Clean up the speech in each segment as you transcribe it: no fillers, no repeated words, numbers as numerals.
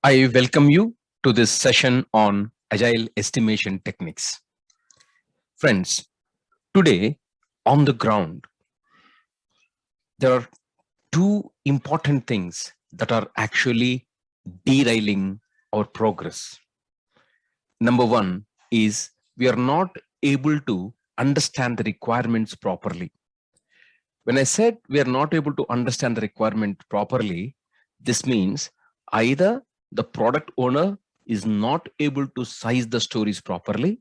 I welcome you to this session on Agile estimation techniques. Friends, today on the ground, there are two important things that are actually derailing our progress. Number one is we are not able to understand the requirements properly. When I said we are not able to understand the requirement properly, this means either the product owner is not able to size the stories properly,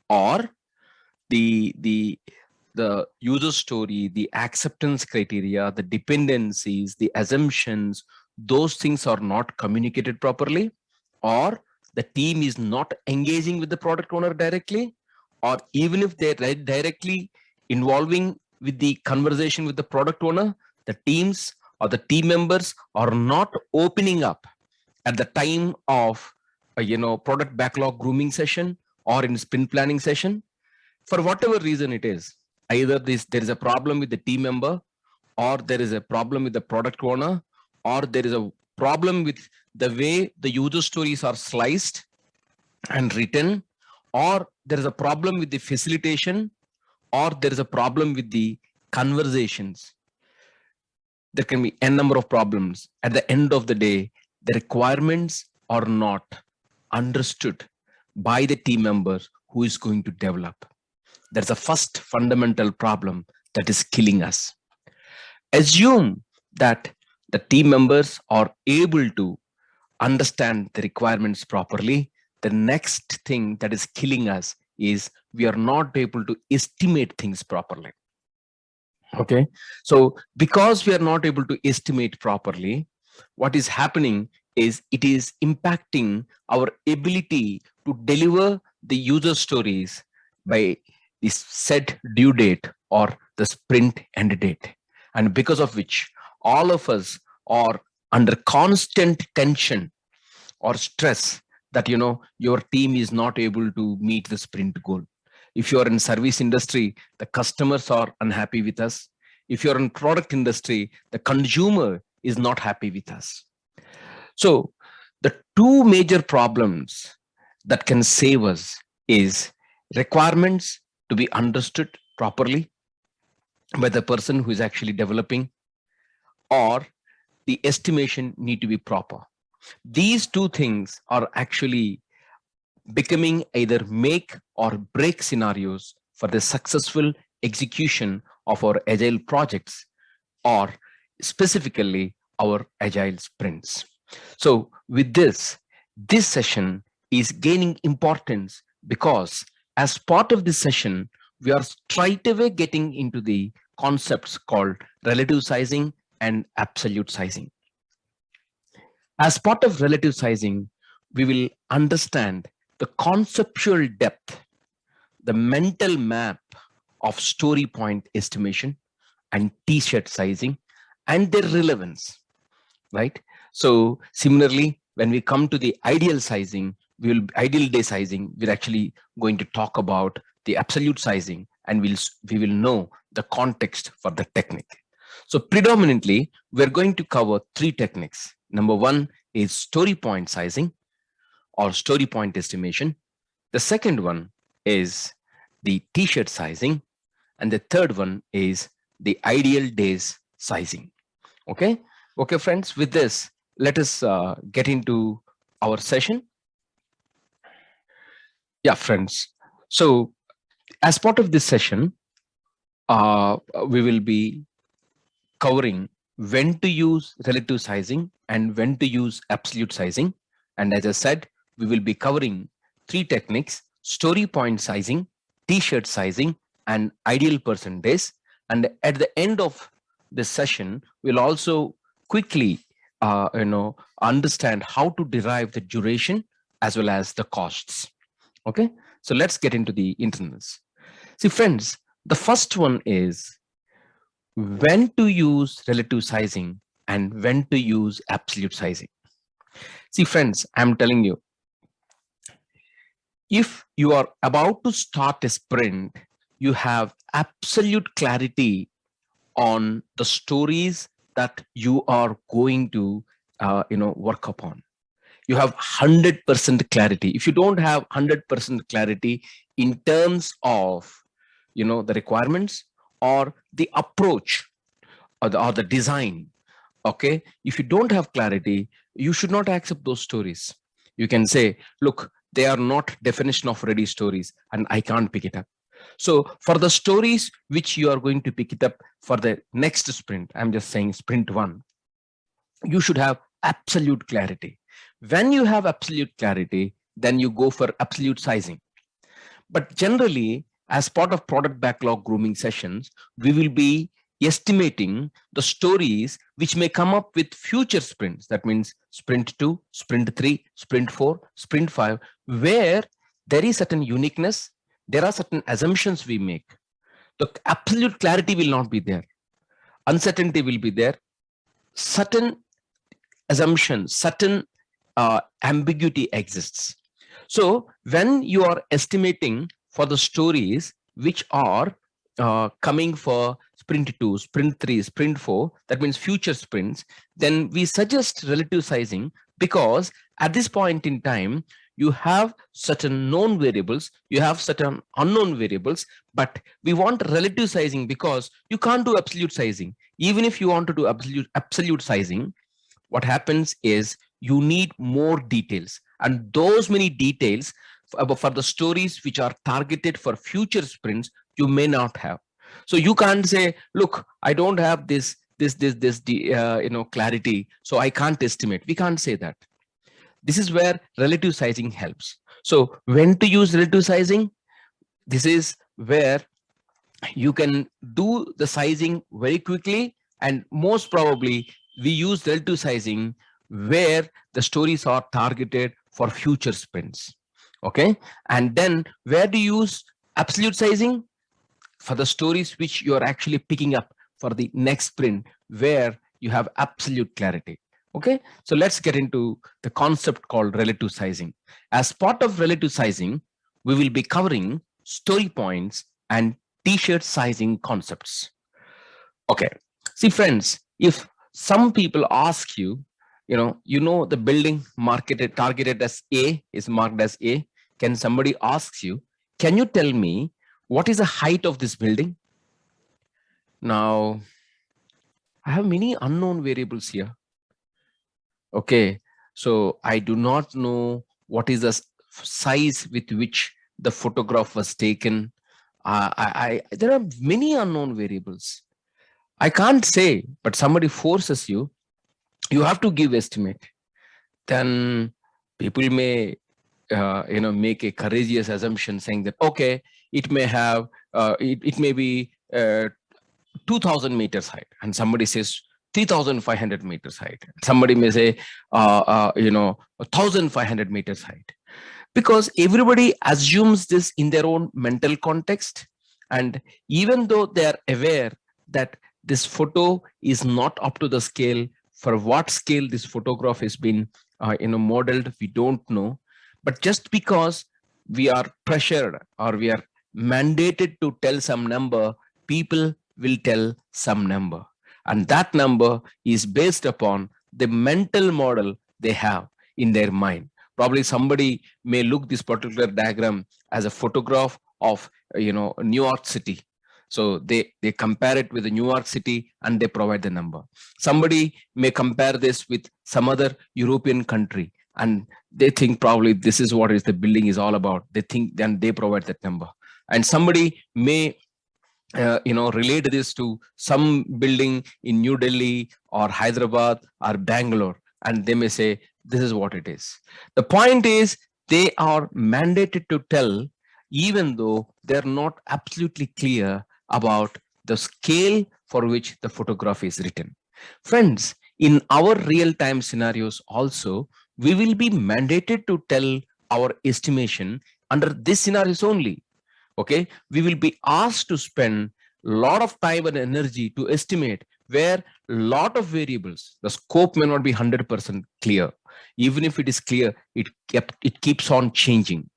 or the the user story, the acceptance criteria, the dependencies, the assumptions, those things are not communicated properly, or the team is not engaging with the product owner directly, or even if they're directly involving with the conversation with the product owner, the teams or the team members are not opening up at the time of product backlog grooming session or in sprint planning session. For whatever reason it is, either there is a problem with the team member, or there is a problem with the product owner, or there is a problem with the way the user stories are sliced and written, or there is a problem with the facilitation, or there is a problem with the conversations. There can be n number of problems. At the end of the day, the requirements are not understood by the team member who is going to develop. That's a first fundamental problem that is killing us. Assume that the team members are able to understand the requirements properly. The next thing that is killing us is we are not able to estimate things properly. Okay, so because we are not able to estimate properly, what is happening is it is impacting our ability to deliver the user stories by the set due date or the sprint end date, and because of which all of us are under constant tension or stress that your team is not able to meet the sprint goal. If you are in service industry, the customers are unhappy with us. If you're in product industry, the consumer is not happy with us. So the two major problems that can save us is requirements to be understood properly by the person who is actually developing, or the estimation need to be proper. These two things are actually becoming either make or break scenarios for the successful execution of our agile projects, or specifically our agile sprints. So with this session is gaining importance because as part of this session, we are straight away getting into the concepts called relative sizing and absolute sizing. As part of relative sizing, we will understand the conceptual depth, the mental map of story point estimation and t-shirt sizing and their relevance, right? So similarly, when we come to the ideal sizing, ideal day sizing, we're actually going to talk about the absolute sizing, and we will know the context for the technique. So predominantly, we're going to cover three techniques. Number one is story point sizing or story point estimation. The second one is the t-shirt sizing, and the third one is the ideal days sizing. Okay, friends, with this, let us get into our session. Yeah, friends. So as part of this session, we will be covering when to use relative sizing and when to use absolute sizing. And as I said, we will be covering three techniques: story point sizing, t-shirt sizing, and ideal person days. And at the end of this session, we'll also quickly understand how to derive the duration as well as the costs. Okay, so let's get into the internals. See, friends, the first one is when to use relative sizing and when to use absolute sizing. See, friends, I'm telling you, if you are about to start a sprint, you have absolute clarity on the stories that you are going to work upon. You have 100% clarity. If you don't have 100% clarity in terms of, the requirements or the approach or the design, okay, if you don't have clarity, you should not accept those stories. You can say, look, they are not definition of ready stories and I can't pick it up. So for the stories which you are going to pick it up for the next sprint, I'm just saying sprint 1, you should have absolute clarity. When you have absolute clarity, then you go for absolute sizing. But generally, as part of product backlog grooming sessions, we will be estimating the stories which may come up with future sprints. That means sprint 2, sprint 3, sprint 4, sprint 5, where there is certain uniqueness, there are certain assumptions we make. The absolute clarity will not be there. Uncertainty will be there. Certain assumptions, certain ambiguity exists. So when you are estimating for the stories which are coming for sprint 2, sprint 3, sprint 4, that means future sprints, then we suggest relative sizing, because at this point in time, you have certain known variables, you have certain unknown variables, but we want relative sizing because you can't do absolute sizing. Even if you want to do absolute sizing, what happens is you need more details, and those many details for the stories which are targeted for future sprints you may not have. So you can't say, look, I don't have this clarity, so I can't estimate. We can't say that. This is where relative sizing helps. So when to use relative sizing? This is where you can do the sizing very quickly, and most probably we use relative sizing where the stories are targeted for future sprints. Okay, and then where do you use absolute sizing? For the stories which you are actually picking up for the next sprint, where you have absolute clarity. Okay, so let's get into the concept called relative sizing. As part of relative sizing, we will be covering story points and t-shirt sizing concepts. Okay, see friends, if some people ask you, the building marketed targeted as A is marked as A. Can somebody asks you, can you tell me what is the height of this building? Now, I have many unknown variables here. Okay, so I do not know what is the size with which the photograph was taken. There are many unknown variables. I can't say, but somebody forces you, you have to give estimate. Then people may, make a courageous assumption saying that, okay, it may have, it may be 2000 meters height, and somebody says 3500 meters height. Somebody may say, 1500 meters height, because everybody assumes this in their own mental context. And even though they are aware that this photo is not up to the scale, for what scale this photograph has been modeled, we don't know. But just because we are pressured or we are mandated to tell some number, people will tell some number, and that number is based upon the mental model they have in their mind. Probably somebody may look this particular diagram as a photograph of New York City, so they compare it with the New York City and they provide the number. Somebody may compare this with some other European country and they think probably this is what is the building is all about. They think, then they provide that number. And somebody may relate this to some building in New Delhi or Hyderabad or Bangalore, and they may say this is what it is. The point is they are mandated to tell, even though they're not absolutely clear about the scale for which the photograph is written. Friends, in our real-time scenarios also, we will be mandated to tell our estimation under these scenarios only. Okay, we will be asked to spend a lot of time and energy to estimate where a lot of variables, the scope may not be 100% clear. Even if it is clear, it keeps on changing.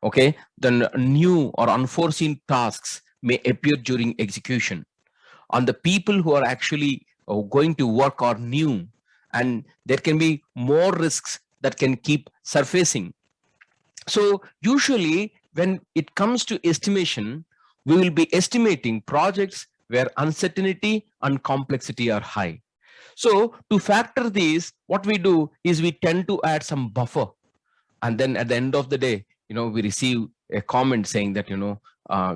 Okay, then new or unforeseen tasks may appear during execution. On the people who are actually going to work are new, and there can be more risks that can keep surfacing. So usually when it comes to estimation, we will be estimating projects where uncertainty and complexity are high. So to factor these, what we do is we tend to add some buffer. And then at the end of the day, we receive a comment saying that,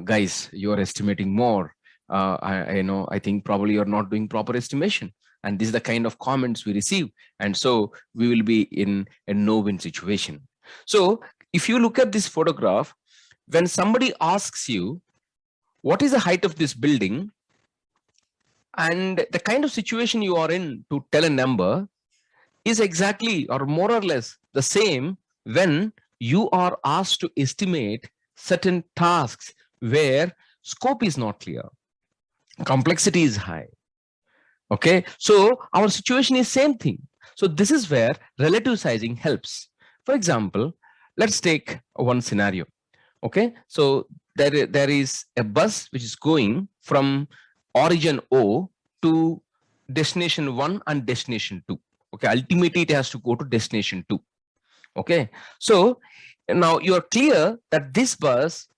guys, you're estimating more. I think probably you're not doing proper estimation. And this is the kind of comments we receive. And so we will be in a no-win situation. So if you look at this photograph, when somebody asks you, what is the height of this building? And the kind of situation you are in to tell a number is exactly or more or less the same when you are asked to estimate certain tasks where scope is not clear, complexity is high. Okay, so our situation is same thing. So this is where relative sizing helps. For example, let's take one scenario. Okay, so there is a bus which is going from origin O to destination 1 and destination 2. Okay, ultimately it has to go to destination 2. Okay, so now you are clear that this bus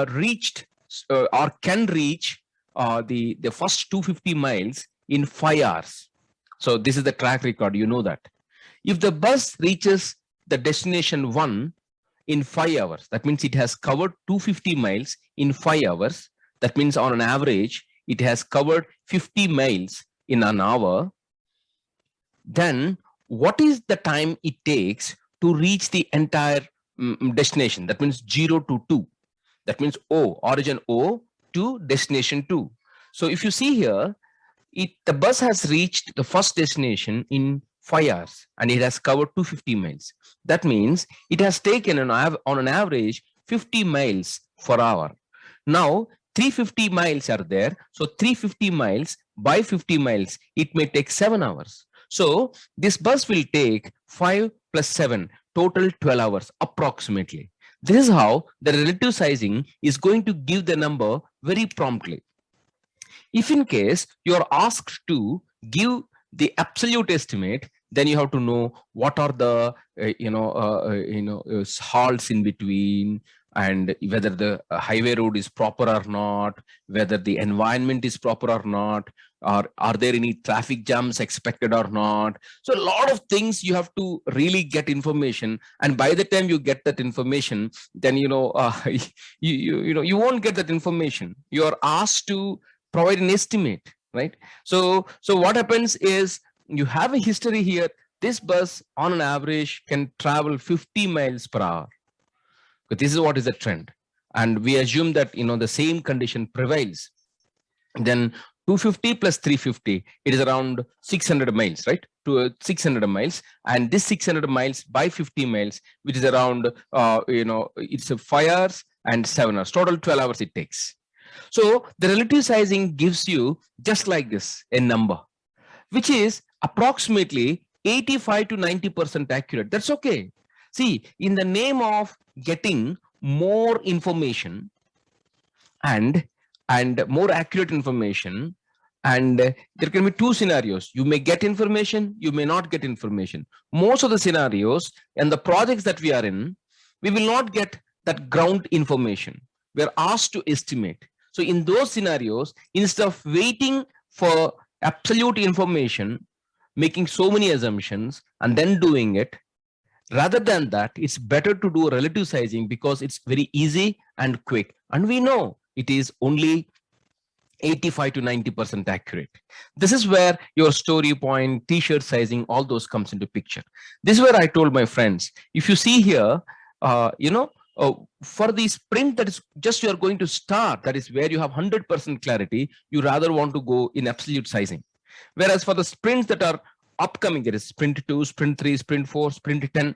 reached or can reach the first 250 miles in 5 hours. So this is the track record, you know that. If the bus reaches the destination 1 in 5 hours, that means it has covered 250 miles in 5 hours. That means on an average, it has covered 50 miles in an hour. Then what is the time it takes to reach the entire destination? That means 0 to 2. That means O, origin O to destination 2. So if you see here, the bus has reached the first destination in 5 hours and it has covered 250 miles. That means it has taken on an average 50 miles per hour. Now 350 miles are there. So 350 miles by 50 miles, it may take 7 hours. So this bus will take 5 plus 7, total 12 hours approximately. This is how the relative sizing is going to give the number very promptly. If in case you are asked to give the absolute estimate, then you have to know what are the halts in between, and whether the highway road is proper or not, whether the environment is proper or not, or are there any traffic jams expected or not. So a lot of things you have to really get information, and by the time you get that information, then you won't get that information. You are asked to provide an estimate, right? So what happens is you have a history here. This bus on an average can travel 50 miles per hour. But this is what is the trend. And we assume that, the same condition prevails. Then 250 plus 350, it is around 600 miles, right? To 600 miles. And this 600 miles by 50 miles, which is around, it's 5 hours and 7 hours. Total 12 hours it takes. So the relative sizing gives you just like this, a number, which is approximately 85 to 90% accurate. That's okay. See, in the name of getting more information and more accurate information, and there can be two scenarios. You may get information, you may not get information. Most of the scenarios and the projects that we are in, we will not get that ground information. We are asked to estimate. So in those scenarios, instead of waiting for absolute information, making so many assumptions and then doing it, rather than that, it's better to do relative sizing because it's very easy and quick. And we know it is only 85 to 90% accurate. This is where your story point, t-shirt sizing, all those comes into picture. This is where I told my friends, if you see here, for the sprint that is just you are going to start, that is where you have 100% clarity, you rather want to go in absolute sizing. Whereas for the sprints that are upcoming, there is sprint 2, sprint 3, sprint 4, sprint 10.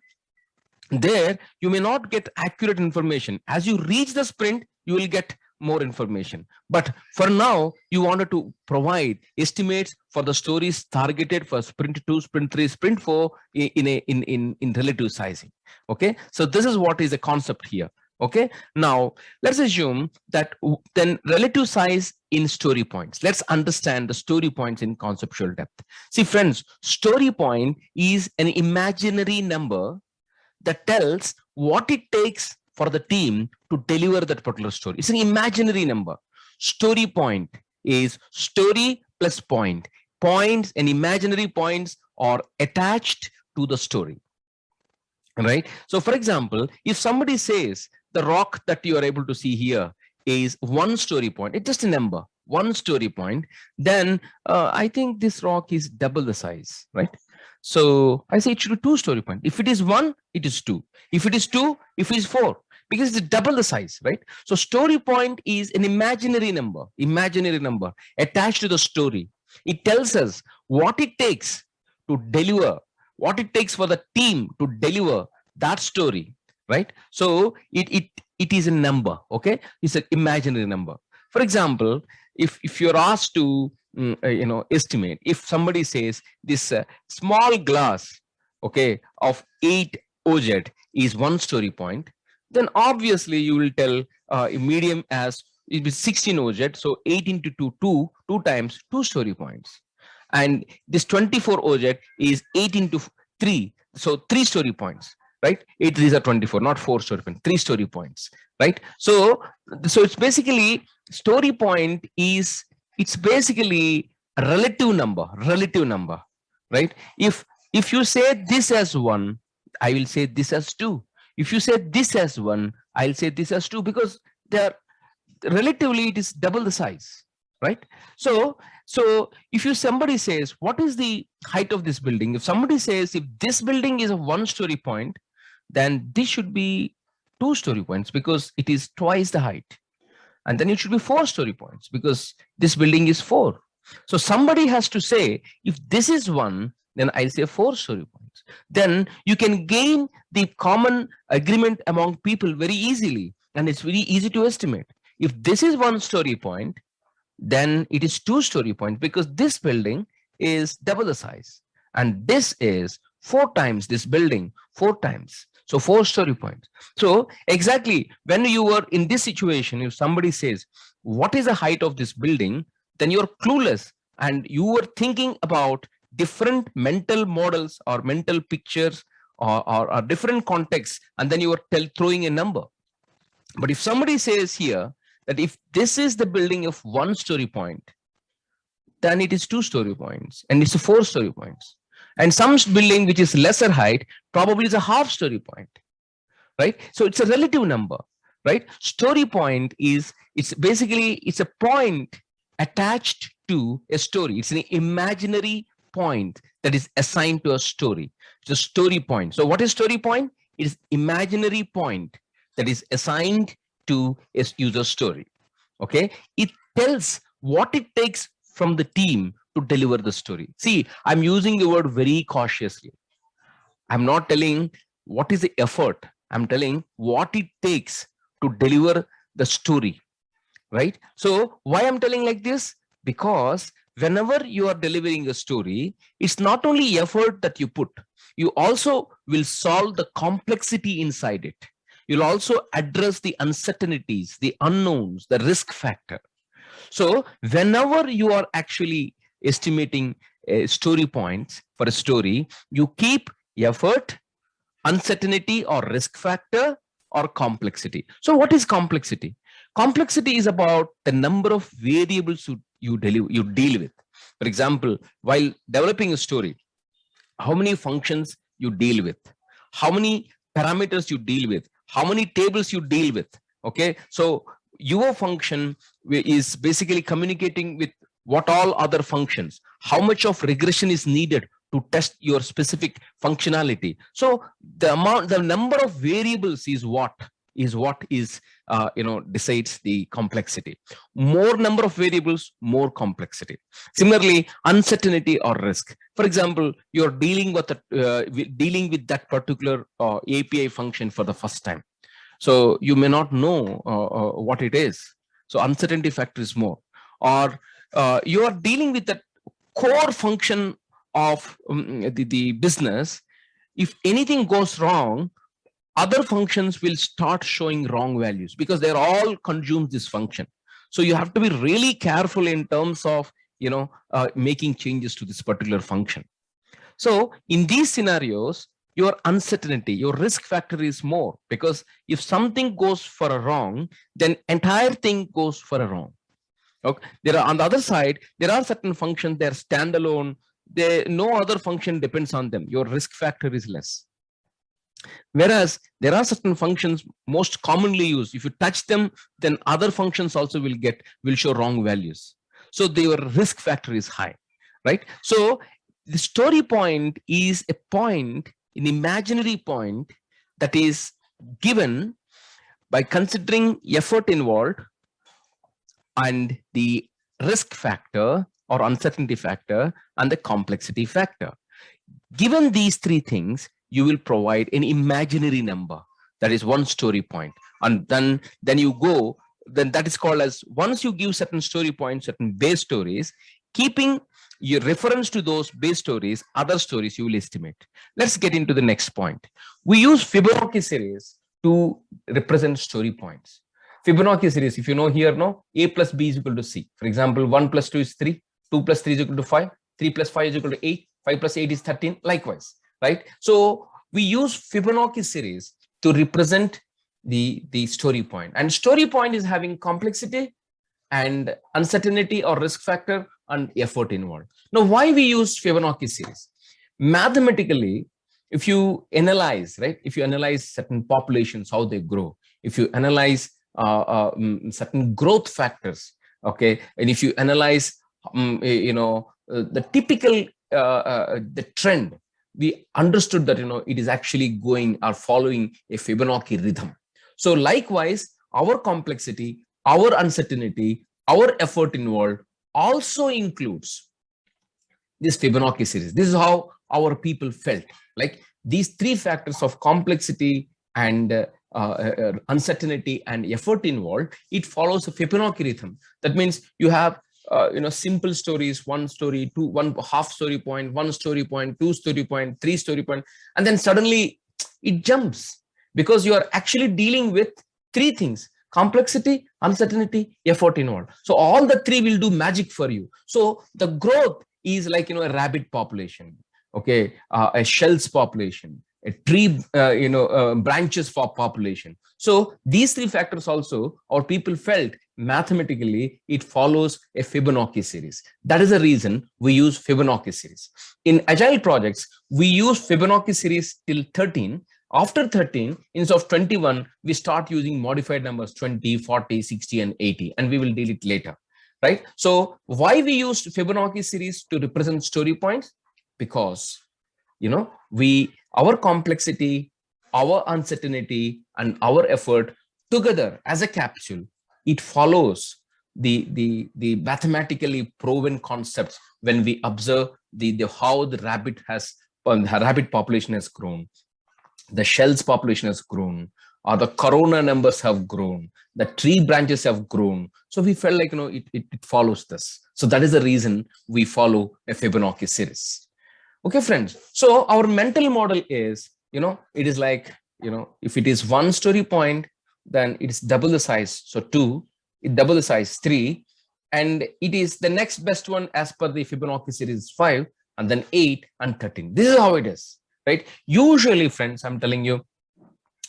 There you may not get accurate information. As you reach the sprint, you will get more information. But for now, you wanted to provide estimates for the stories targeted for sprint 2, sprint 3, sprint 4 in relative sizing. Okay, so this is what is the concept here. Okay, now let's assume that then relative size in story points. Let's understand the story points in conceptual depth. See, friends, story point is an imaginary number that tells what it takes for the team to deliver that particular story. It's an imaginary number. Story point is story plus point. Points and imaginary points are attached to the story. Right. So, for example, if somebody says the rock that you are able to see here is one story point, it's just a number, one story point, then I think this rock is double the size, right? So I say it should be two story point. If it is one, it is two. If it is two, if it is four, because it's double the size, right? So story point is an imaginary number attached to the story. It tells us what it takes to deliver, what it takes for the team to deliver that story, right? So it is a number. Okay, it's an imaginary number. For example, if you're asked to estimate, if somebody says this small glass, okay, of 8 OZ is one story point, then obviously you will tell a medium as it is 16 OZ, so 8 into 2 times 2 story points. And this 24 OZ is 8 into 3, so 3 story points, right? 8 3s are 24, not 4 story points, 3 story points, right? So it's basically story point is, it's basically a relative number, right? If you say this as 1, I will say this as 2. If you say this as 1, I'll say this as 2, because they are relatively, it is double the size, right? So if somebody says what is the height of this building, if somebody says if this building is a 1 story point, then this should be 2 story points because it is twice the height. And then it should be 4 story points because this building is 4. So somebody has to say if this is 1, then I'll say 4 story points. Then you can gain the common agreement among people very easily, and it's very easy to estimate. If this is 1 story point, then it is 2 story point because this building is double the size, and this is 4 times this building, 4 times. So 4 story points. So exactly when you were in this situation, if somebody says what is the height of this building, then you're clueless and you were thinking about different mental models or mental pictures or different contexts, and then you were throwing a number. But if somebody says here that if this is the building of 1 story point, then it is 2 story points and it's a 4 story points. And some building which is lesser height probably is a half story point, right? So it's a relative number, right? Story point is, it's basically, it's a point attached to a story. It's an imaginary point that is assigned to a story. It's a story point. So what is story point? It is imaginary point that is assigned to a user story. Okay, it tells what it takes from the team to deliver the story. See, I'm using the word very cautiously. I'm not telling what is the effort. I'm telling what it takes to deliver the story, right? So why I'm telling like this? Because whenever you are delivering a story, it's not only effort that you put, you also will solve the complexity inside it. You'll also address the uncertainties, the unknowns, the risk factor. So whenever you are actually estimating story points for a story, you keep effort, uncertainty or risk factor, or complexity. So what is complexity? Complexity is about the number of variables you deal with. For example, while developing a story, how many functions you deal with, how many parameters you deal with, how many tables you deal with. Okay, so your function is basically communicating with what all other functions, how much of regression is needed to test your specific functionality. So the number of variables is what decides the complexity. More number of variables, more complexity. Similarly, uncertainty or risk. For example, you're dealing with that particular API function for the first time. So you may not know what it is. So uncertainty factor is more. Or you are dealing with the core function of the business. If anything goes wrong, other functions will start showing wrong values because they're all consumes this function. So you have to be really careful in terms of making changes to this particular function. So in these scenarios, your uncertainty, your risk factor is more, because if something goes for a wrong, then entire thing goes for a wrong. Okay. There are, on the other side, there are certain functions, they're standalone. No other function depends on them. Your risk factor is less. Whereas there are certain functions most commonly used. If you touch them, then other functions also will show wrong values. So their risk factor is high, right? So the story point is a point, an imaginary point that is given by considering effort involved and the risk factor or uncertainty factor and the complexity factor. Given these three things, you will provide an imaginary number that is one story point. And then you go, then that is called as, once you give certain story points, certain base stories, keeping your reference to those base stories, other stories you will estimate. Let's get into the next point. We use Fibonacci series to represent story points. Fibonacci series, if you know here, no, A plus B is equal to C. For example, 1 plus 2 is 3, 2 plus 3 is equal to 5, 3 plus 5 is equal to 8, 5 plus 8 is 13, likewise, right? So we use Fibonacci series to represent the story point. And story point is having complexity and uncertainty or risk factor and effort involved. Now, why we use Fibonacci series? Mathematically, if you analyze, right? If you analyze certain populations, how they grow, if you analyze certain growth factors, okay, and if you analyze, the typical the trend, we understood that it is actually going or following a Fibonacci rhythm. So likewise, our complexity, our uncertainty, our effort involved also includes this Fibonacci series. This is how our people felt. Like these three factors of complexity and uncertainty and effort involved, it follows a Fibonacci rhythm. That means you have simple stories, one story, two, one half story point, one story point, two story point, three story point, and then suddenly it jumps because you are actually dealing with three things: complexity, uncertainty, effort involved. So all the three will do magic for you. So the growth is like a rabbit population, okay, a shells population, a tree branches for population. So these three factors also our people felt mathematically it follows a Fibonacci series. That is the reason we use Fibonacci series. In agile projects, we use Fibonacci series till 13. After 13, instead of 21, we start using modified numbers 20, 40, 60, and 80, and we will deal it later, right? So why we used Fibonacci series to represent story points? Because our complexity, our uncertainty, and our effort together as a capsule, it follows the mathematically proven concepts when we observe how the rabbit population has grown, the shells population has grown, or the corona numbers have grown, the tree branches have grown. So we felt like it follows this. So that is the reason we follow a Fibonacci series. Okay, friends. So our mental model is, it is like, if it is one story point, then it is double the size. So 2, it double the size 3, and it is the next best one as per the Fibonacci series 5, and then 8 and 13. This is how it is, right? Usually, friends, I'm telling you,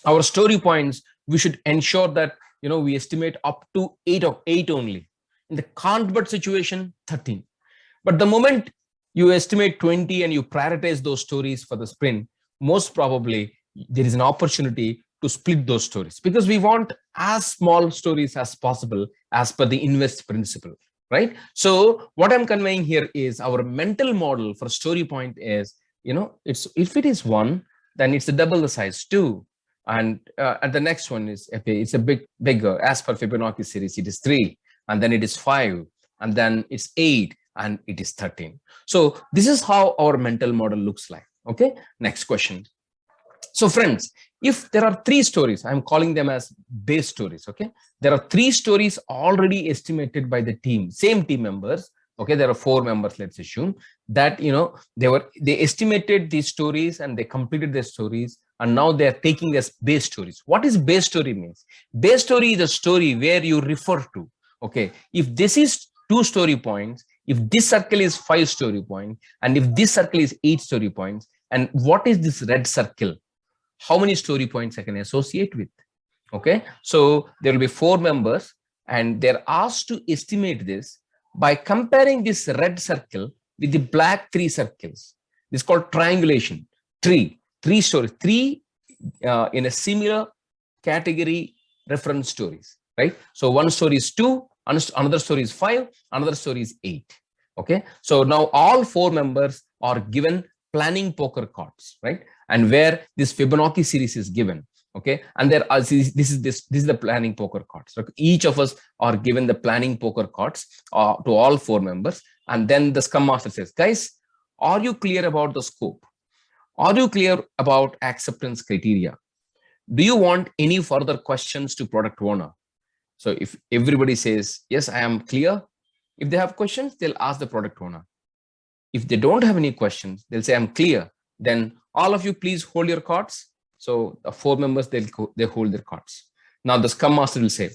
our story points, we should ensure that, we estimate up to 8 only. In the can't but situation, 13. But the moment you estimate 20 and you prioritize those stories for the sprint, most probably there is an opportunity to split those stories, because we want as small stories as possible as per the invest principle, right? So what I'm conveying here is our mental model for story point is, if it is 1, then it's a double the size 2. And the next one is, okay, it's a bigger, as per Fibonacci series, it is 3, and then it is 5, and then it's 8, and it is 13. So this is how our mental model looks like. Okay, next question. So friends, if there are 3 stories, I'm calling them as base stories. Okay, there are 3 stories already estimated by the team, same team members. Okay, there are 4 members, let's assume that they estimated these stories and they completed their stories and now they're taking as base stories. What is base story means? Base story is a story where you refer to, okay, if this is 2 story points, if this circle is 5 story points, and if this circle is 8 story points, and what is this red circle? How many story points I can associate with? Okay, so there will be 4 members, and they're asked to estimate this by comparing this red circle with the black 3 circles. This is called triangulation. Three stories, in a similar category reference stories, right? So one story is 2, another story is 5, another story is 8. Okay, so now all 4 members are given planning poker cards, right? And where this Fibonacci series is given. Okay, and there are this is the planning poker cards. So each of us are given the planning poker cards to all 4 members, and then the Scrum Master says, guys, are you clear about the scope? Are you clear about acceptance criteria? Do you want any further questions to product owner? So if everybody says, yes, I am clear, if they have questions, they'll ask the product owner. If they don't have any questions, they'll say, I'm clear. Then all of you, please hold your cards. So the 4 members, they hold their cards. Now the Scrum Master will say,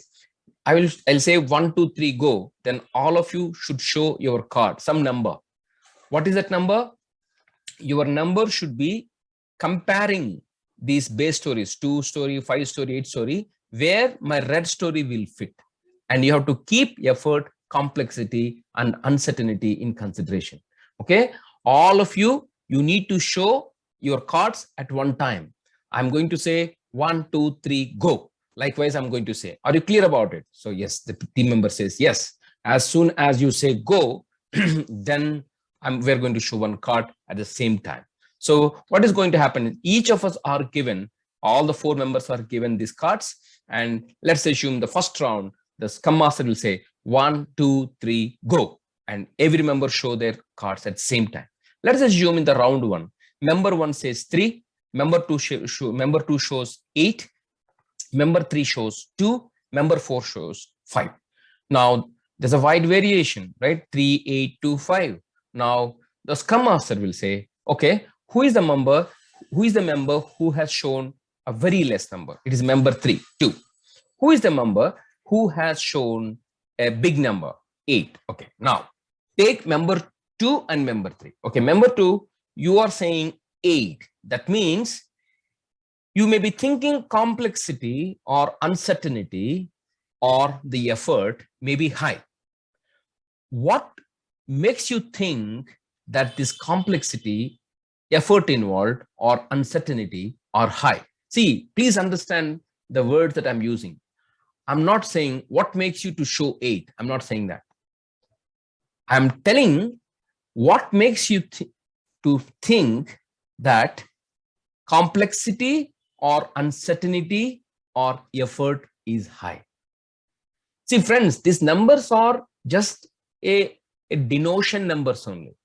I'll say 1, 2, 3, go. Then all of you should show your card, some number. What is that number? Your number should be comparing these base stories, 2 story, 5 story, 8 story, where my red story will fit. And you have to keep effort, complexity, and uncertainty in consideration. Okay, all of you, you need to show your cards at one time. I'm going to say 1, 2, 3, go. Likewise, I'm going to say, are you clear about it? So yes, the team member says yes. As soon as you say go, then we're going to show one card at the same time. So what is going to happen? Each of us are given, all the 4 members are given these cards. And let's assume the first round, the Scrum Master will say 1, 2, 3, go. And every member show their cards at the same time. Let's assume in the round 1, member 1 says 3, member 2 shows 8, member 3 shows 2, member 4 shows 5. Now there's a wide variation, right? 3, 8, 2, 5. Now the Scrum Master will say, okay, who is the member who has shown a very less number? It is member 3, 2. Who is the member who has shown a big number? 8. Okay, now take member 2 and member 3. Okay, member 2, you are saying 8. That means you may be thinking complexity or uncertainty or the effort may be high. What makes you think that this complexity, effort involved, or uncertainty are high? See, please understand the words that I'm using. I'm not saying what makes you to show 8. I'm not saying that. I'm telling what makes you to think that complexity or uncertainty or effort is high. See, friends, these numbers are just a denotion numbers only.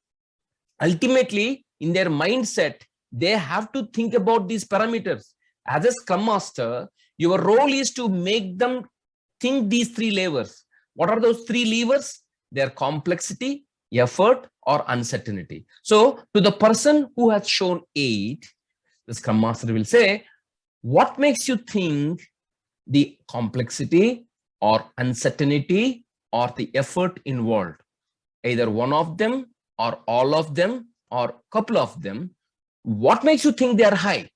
Ultimately, in their mindset, they have to think about these parameters. As a Scrum Master, your role is to make them think these 3 levers. What are those 3 levers? Their complexity, effort, or uncertainty. So to the person who has shown 8, the Scrum Master will say, what makes you think the complexity or uncertainty or the effort involved? Either one of them or all of them or couple of them. What makes you think they are high?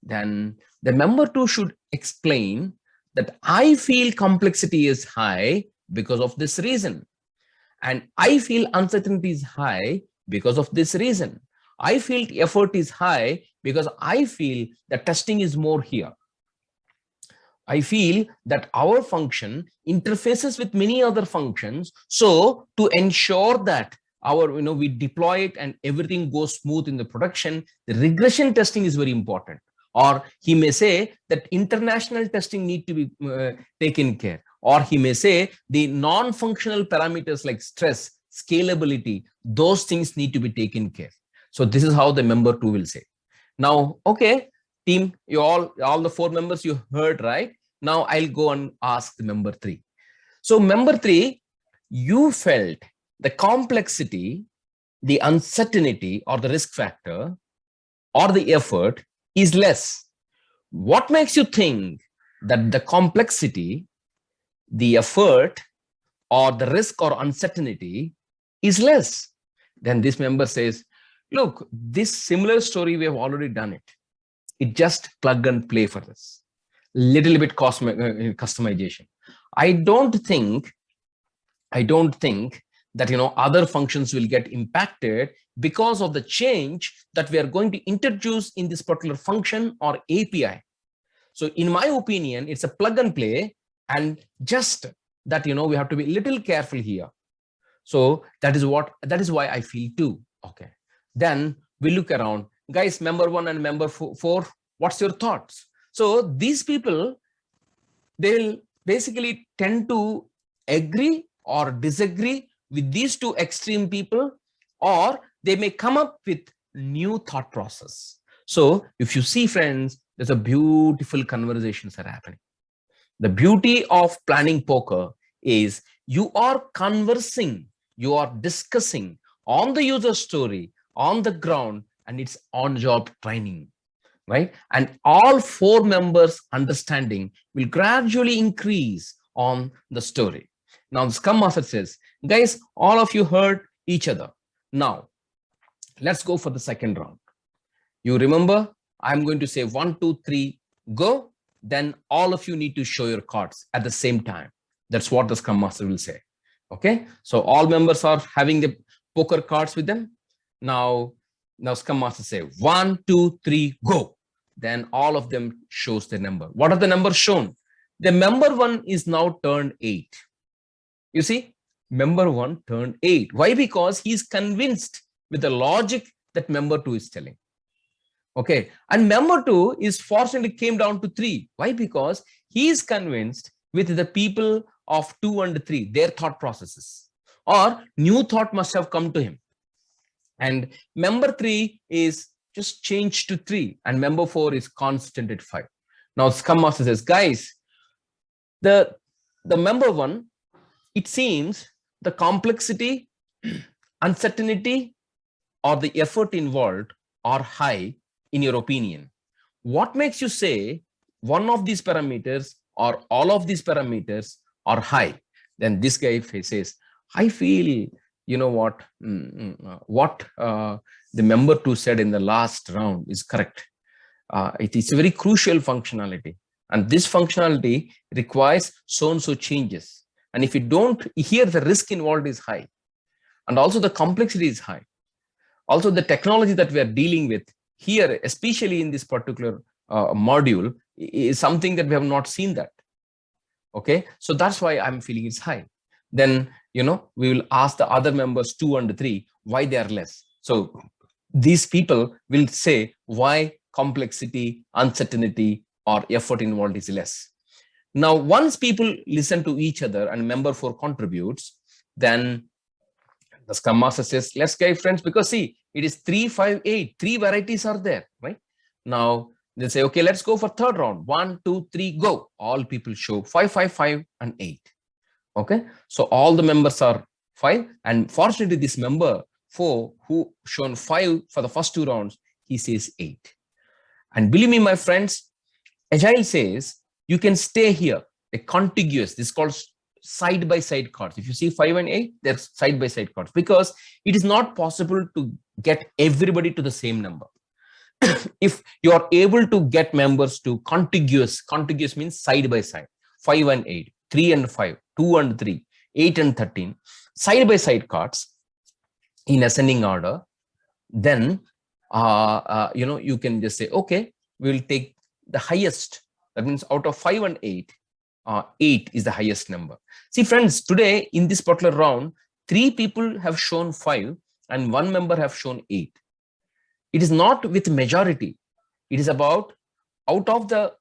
Then the member 2 should explain that I feel complexity is high because of this reason. And I feel uncertainty is high because of this reason. I feel effort is high because I feel that testing is more here. I feel that our function interfaces with many other functions. So to ensure that we deploy it and everything goes smooth in the production, the regression testing is very important. Or he may say that international testing need to be taken care. Or he may say the non-functional parameters like stress, scalability, those things need to be taken care. So this is how the member 2 will say. Now, okay, team, you all the 4 members you heard, right? Now I'll go and ask the member 3. So member 3, you felt the complexity, the uncertainty or the risk factor or the effort is less What makes you think that the complexity, the effort, or the risk or uncertainty is less? Then this member says, look, this similar story, we have already done it. It just plug and play for this. Little bit customization. I don't think that other functions will get impacted because of the change that we are going to introduce in this particular function or API. So in my opinion, it's a plug and play, and just that we have to be a little careful here. So that is why I feel too. Okay. Then we look around, guys, member 1 and member 4, what's your thoughts? So these people, they'll basically tend to agree or disagree with these two extreme people, or they may come up with new thought process. So if you see, friends, there's a beautiful conversations are happening. The beauty of planning poker is you are conversing, you are discussing on the user story, on the ground, and it's on-job training, right? And all 4 members' understanding will gradually increase on the story. Now, the Scrum Master says, guys, all of you heard each other. Now, let's go for the second round. You remember, I'm going to say 1, 2, 3, go. Then all of you need to show your cards at the same time. That's what the Scrum Master will say. Okay, so all members are having the poker cards with them. Now Scrum Master say 1, 2, 3, go. Then all of them shows the number. What are the numbers shown? The member 1 is now turned 8. You see, member 1 turned 8. Why? Because he's convinced with the logic that member 2 is telling. Okay, and member 2 is fortunately came down to 3. Why? Because he is convinced with the people of 2 and 3, their thought processes, or new thought must have come to him. And member 3 is just changed to 3, and member 4 is constant at 5. Now Scrum Master says, guys, the member 1, it seems the complexity, uncertainty, or the effort involved are high in your opinion. What makes you say one of these parameters or all of these parameters are high? Then this guy says, I feel, what the member 2 said in the last round is correct. It is a very crucial functionality, and this functionality requires so-and-so changes. And if you don't, here the risk involved is high, and also the complexity is high. Also, the technology that we are dealing with here, especially in this particular module, is something that we have not seen that. Okay, so that's why I'm feeling it's high. Then, we will ask the other members 2 and 3 why they are less. So these people will say why complexity, uncertainty, or effort involved is less. Now, once people listen to each other and member 4 contributes, then the Scrum Master says, let's get friends, because see, it is 3, 5, 8. 3 varieties are there, right? Now they say, okay, let's go for third round. 1, 2, 3, go. All people show 5, 5, 5, and 8. Okay, so all the members are 5, and fortunately, this member 4 who shown 5 for the first 2 rounds, he says 8. And believe me, my friends, Agile says you can stay here, a contiguous. This is called side-by-side cards. If you see 5 and 8, they're side-by-side cards, because it is not possible to get everybody to the same number. If you are able to get members to contiguous means side-by-side, 5 and 8, 3 and 5, 2 and 3, 8 and 13, side-by-side cards in ascending order, then you can just say, okay, we will take the highest. That means out of 5 and 8, 8 is the highest number. See, friends, today in this particular round, 3 people have shown 5 and 1 member have shown 8. It is not with majority. It is about out of the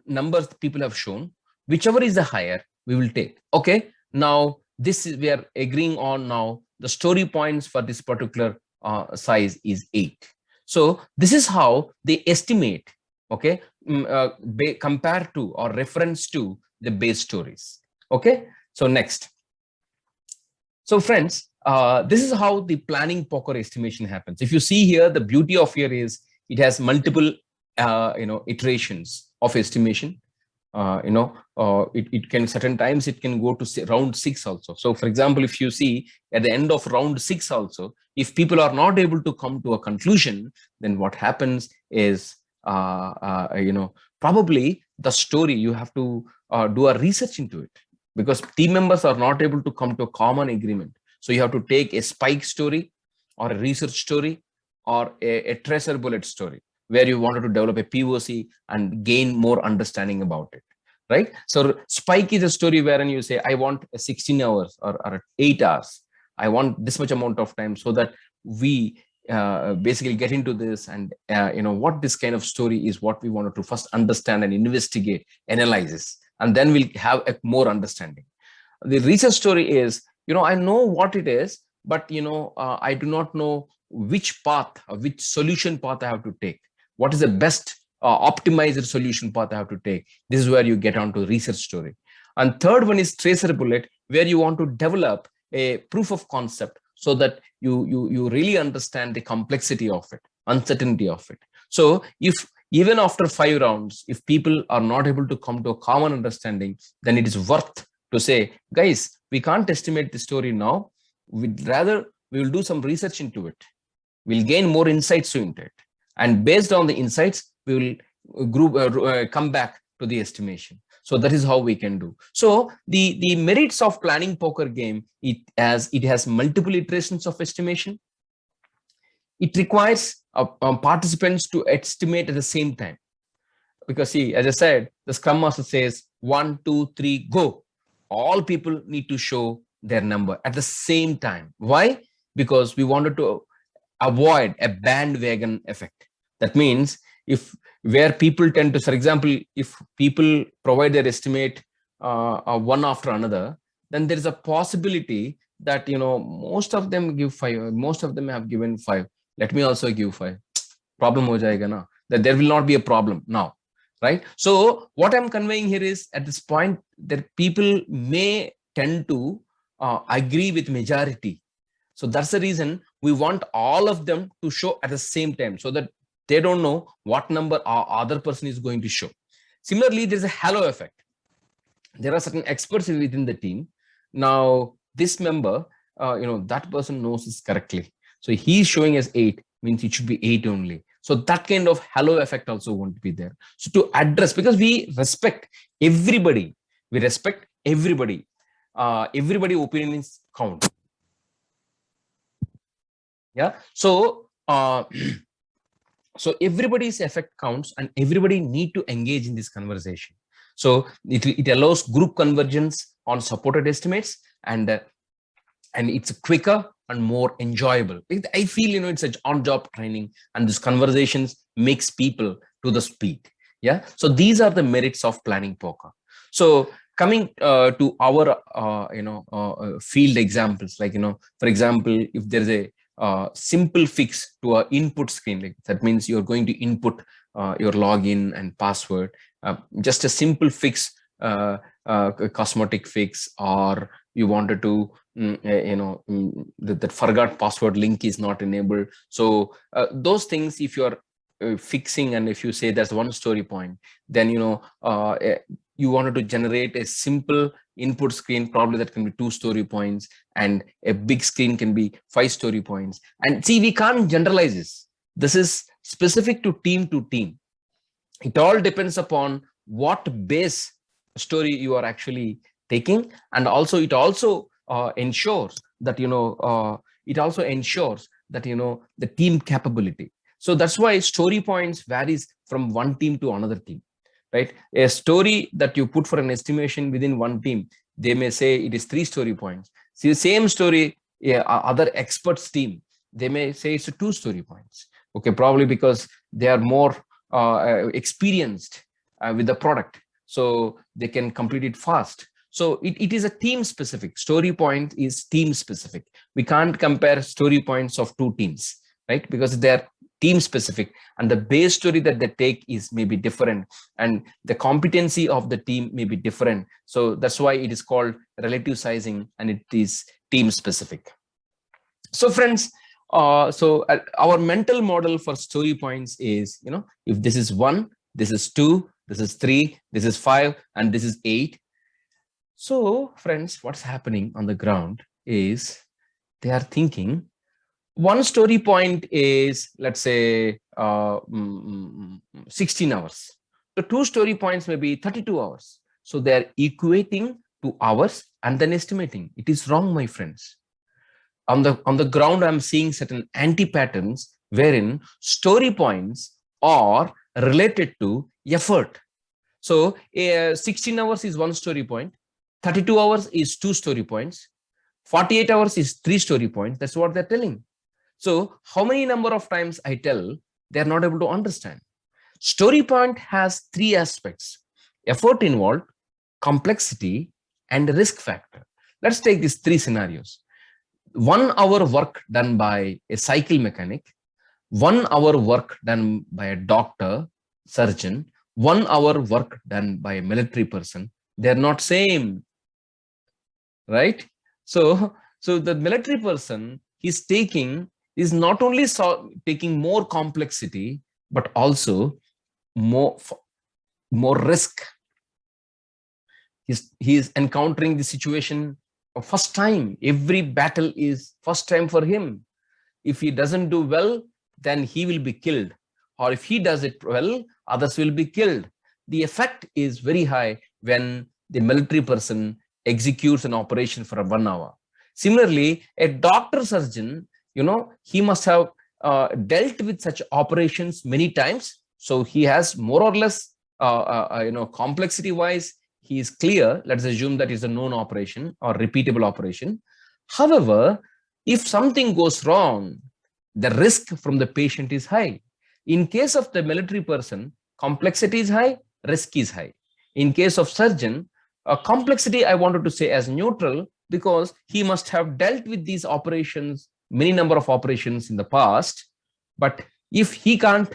numbers people have shown, whichever is the higher, we will take. Okay, now this is, we are agreeing on now the story points for this particular size is 8. So this is how they estimate, okay, compared to or reference to the base stories. Okay, so next. So friends, this is how the planning poker estimation happens. If you see here, the beauty of here is it has multiple iterations. of estimation. It can, certain times it can go to round 6 also. So for example, if you see at the end of round 6 also, if people are not able to come to a conclusion, then what happens is, probably the story you have to do a research into it, because team members are not able to come to a common agreement. So you have to take a spike story or a research story or a tracer bullet story, where you wanted to develop a POC and gain more understanding about it, right? So spike is a story wherein you say, I want 16 hours or 8 hours. I want this much amount of time, so that we basically get into this. And what this kind of story is, what we wanted to first understand and investigate, analyze, and then we'll have a more understanding. The research story is, I know what it is, but I do not know which path or which solution path I have to take. What is the best optimized solution path I have to take? This is where you get onto research story. And third one is tracer bullet, where you want to develop a proof of concept, so that you really understand the complexity of it, uncertainty of it. So if even after 5 rounds, if people are not able to come to a common understanding, then it is worth to say, guys, we can't estimate the story now. We will do some research into it. We'll gain more insights into it. And based on the insights, we will come back to the estimation. So that is how we can do. So the merits of planning poker game, it has multiple iterations of estimation. It requires participants to estimate at the same time. Because see, as I said, the Scrum Master says 1, 2, 3, go. All people need to show their number at the same time. Why? Because we wanted to avoid a bandwagon effect. That means where people tend to, for example, if people provide their estimate one after another, then there is a possibility that most of them give 5, most of them have given 5. Let me also give 5. Problem ho jayega na. That there will not be a problem now, right? So what I'm conveying here is, at this point, that people may tend to agree with majority. So that's the reason we want all of them to show at the same time, so that they don't know what number our other person is going to show. Similarly, there's a halo effect. There are certain experts within the team. Now, this member, that person knows this correctly. So he's showing as 8, means it should be 8 only. So that kind of halo effect also won't be there. So to address, because we respect everybody, everybody opinions count. Yeah. So so everybody's effect counts, and everybody need to engage in this conversation. So it allows group convergence on supported estimates, and it's quicker and more enjoyable. I feel it's an on-job training, and these conversations makes people to the speed. Yeah. So these are the merits of planning poker. So coming to our field examples, like for example, if there's a simple fix to an input screen, like that means you're going to input your login and password, just a simple fix, cosmetic fix, or you wanted to that forgot password link is not enabled. So those things, if you're fixing, and if you say that's one story point, then you wanted to generate a simple input screen, probably that can be 2 story points, and a big screen can be 5 story points. And see, we can't generalize this. This is specific to team. It all depends upon what base story you are actually taking, and also it also ensures that the team capability. So that's why story points varies from one team to another team, right? A story that you put for an estimation within one team, they may say it is 3 story points. See, the same story, other experts team, they may say it's a 2 story points. Okay, probably because they are more experienced with the product, so they can complete it fast. So it is a team specific. Story point is team specific. We can't compare story points of 2 teams, right? Because they're team specific, and the base story that they take is maybe different, and the competency of the team may be different. So that's why it is called relative sizing, and it is team specific. So friends, our mental model for story points is, if this is 1, this is 2, this is 3, this is 5, and this is 8. So friends, what's happening on the ground is they are thinking one story point is, let's say, 16 hours. The two story points may be 32 hours. So they're equating to hours and then estimating. It is wrong, my friends. On the ground, I'm seeing certain anti-patterns wherein story points are related to effort. So 16 hours is one story point, 32 hours is two story points, 48 hours is three story points. That's what they're telling. So how many number of times I tell, they're not able to understand. Story point has three aspects: effort involved, complexity, and risk factor. Let's take these three scenarios. 1 hour work done by a cycle mechanic, 1 hour work done by a doctor, surgeon, 1 hour work done by a military person. They're not same, right? So the military person is not only taking more complexity, but also more risk. He is encountering the situation for first time. Every battle is first time for him. If he doesn't do well, then he will be killed. Or if he does it well, others will be killed. The effect is very high when the military person executes an operation for 1 hour. Similarly, a doctor surgeon, he must have dealt with such operations many times. So he has more or less, complexity wise, he is clear. Let's assume that is a known operation or repeatable operation. However, if something goes wrong, the risk from the patient is high. In case of the military person, complexity is high, risk is high. In case of surgeon, complexity I wanted to say as neutral, because he must have dealt with these operations, many number of operations in the past. But if he can't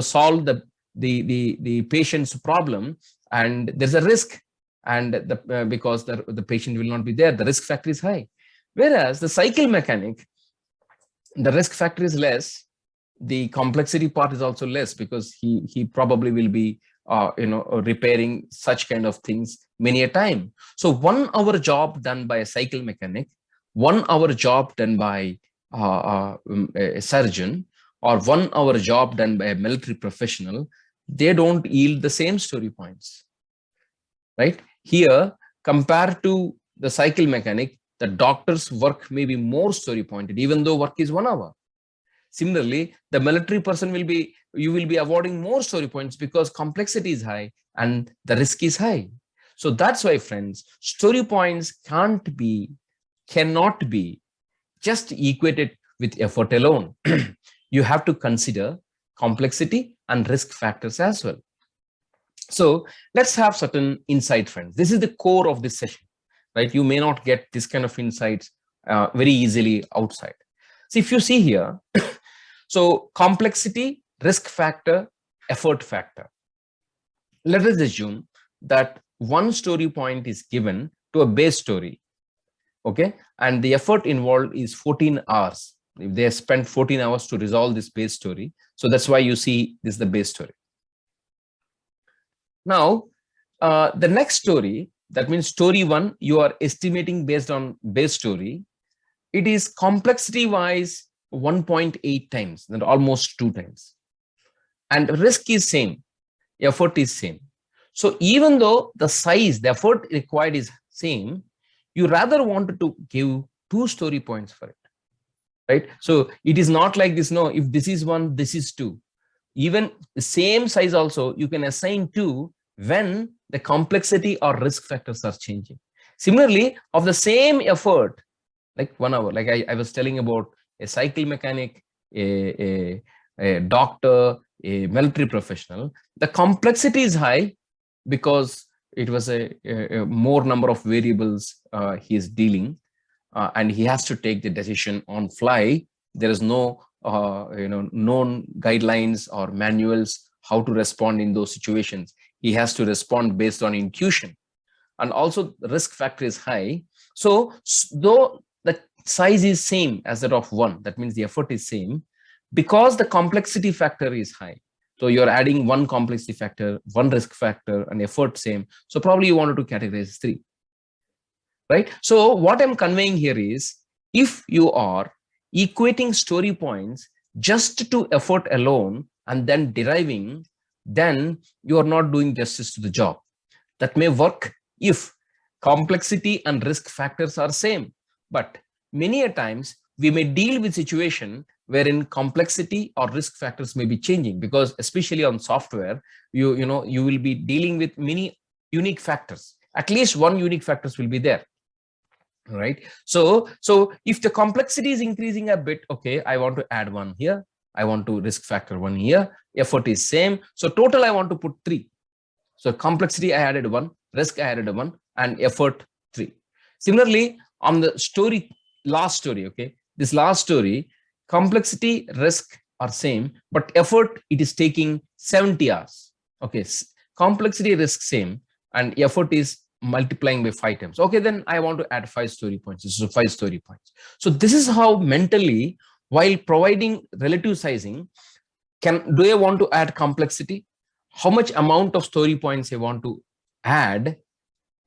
solve the patient's problem, and there's a risk, and because the patient will not be there, the risk factor is high. Whereas the cycle mechanic, the risk factor is less, the complexity part is also less, because he probably will be repairing such kind of things many a time. So 1 hour job done by a cycle mechanic, 1 hour job done by a surgeon, or 1 hour job done by a military professional, they don't yield the same story points, right? Here, compared to the cycle mechanic, the doctor's work may be more story pointed, even though work is 1 hour. Similarly, the military person you will be awarding more story points because complexity is high and the risk is high. So that's why, friends, story points cannot be just equated with effort alone. You have to consider complexity and risk factors as well. So let's have certain insight, friends. This is the core of this session, right? You may not get this kind of insights very easily outside. So if you see here, so complexity, risk factor, effort factor. Let us assume that one story point is given to a base story, okay? And the effort involved is 14 hours. If they spent 14 hours to resolve this base story, so that's why you see this is the base story. Now, the next story, that means story 1, you are estimating based on base story. It is complexity wise 1.8 times, and almost 2 times. And risk is same, effort is same. So even though the size, the effort required is same, you rather wanted to give 2 story points for it, right? So it is not like this, no, if this is 1, this is 2. Even the same size also, you can assign 2 when the complexity or risk factors are changing. Similarly, of the same effort, like 1 hour, like I was telling about a cycle mechanic, a doctor, a military professional, the complexity is high because it was a more number of variables he is dealing, and he has to take the decision on fly. There is no known guidelines or manuals how to respond in those situations. He has to respond based on intuition, and also the risk factor is high. So though the size is same as that of 1, that means the effort is same, because the complexity factor is high, So you're adding one complexity factor, one risk factor, and effort same. So probably you wanted to categorize three, right? So what I'm conveying here is, if you are equating story points just to effort alone and then deriving, then you are not doing justice to the job. That may work if complexity and risk factors are same, but many a times we may deal with situation wherein complexity or risk factors may be changing, because especially on software, you will be dealing with many unique factors. At least one unique factors will be there, right? So if the complexity is increasing a bit, okay, I want to add one here, I want to risk factor one here, effort is same, so total I want to put three. So complexity I added one, risk I added one, and effort three. Similarly, on the story, last story, okay, this last story, complexity, risk are same, but effort, it is taking 70 hours. Okay, complexity, risk same, and effort is multiplying by 5 times. Okay, then I want to add 5 story points. So 5 story points. So this is how mentally, while providing relative sizing, do I want to add complexity? How much amount of story points I want to add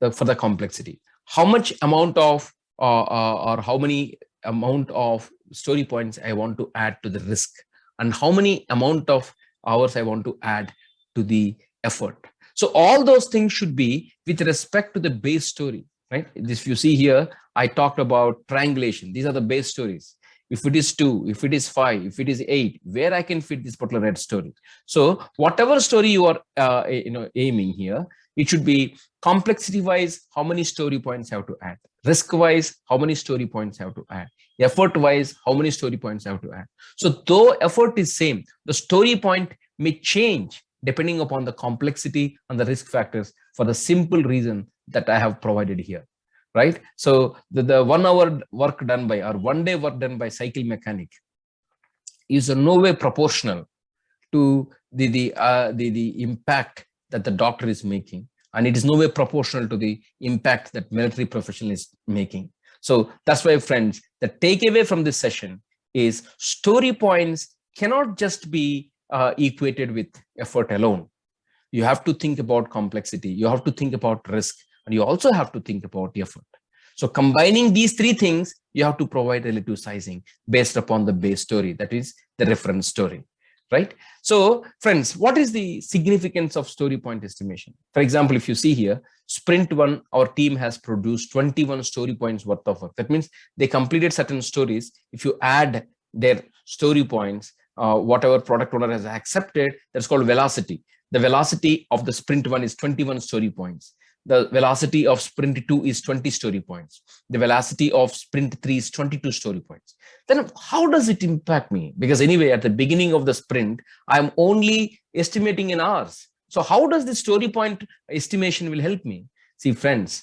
for the complexity? How much amount of or how many amount of story points I want to add to the risk, and how many amount of hours I want to add to the effort? So all those things should be with respect to the base story, right? If you see here, I talked about triangulation. These are the base stories. If it is 2, if it is 5, if it is 8, where I can fit this particular red story. So whatever story you are aiming here, it should be complexity wise, how many story points I have to add, risk wise, how many story points I have to add, effort wise, how many story points I have to add. So though effort is same, the story point may change depending upon the complexity and the risk factors, for the simple reason that I have provided here. Right? So the 1 hour work done by, or 1 day work done by cycle mechanic is in no way proportional to the impact that the doctor is making, and it is no way proportional to the impact that military professional is making. So that's why, friends, the takeaway from this session is story points cannot just be equated with effort alone. You have to think about complexity, you have to think about risk, and you also have to think about effort. So combining these three things, you have to provide relative sizing based upon the base story, that is the reference story, right? So friends, what is the significance of story point estimation? For example, if you see here, sprint 1, our team has produced 21 story points worth of work. That means they completed certain stories. If you add their story points, whatever product owner has accepted, that's called velocity. The velocity of the sprint 1 is 21 story points. The velocity of sprint 2 is 20 story points. The velocity of sprint 3 is 22 story points. Then how does it impact me? Because anyway, at the beginning of the sprint, I'm only estimating in hours. So how does the story point estimation will help me? See, friends,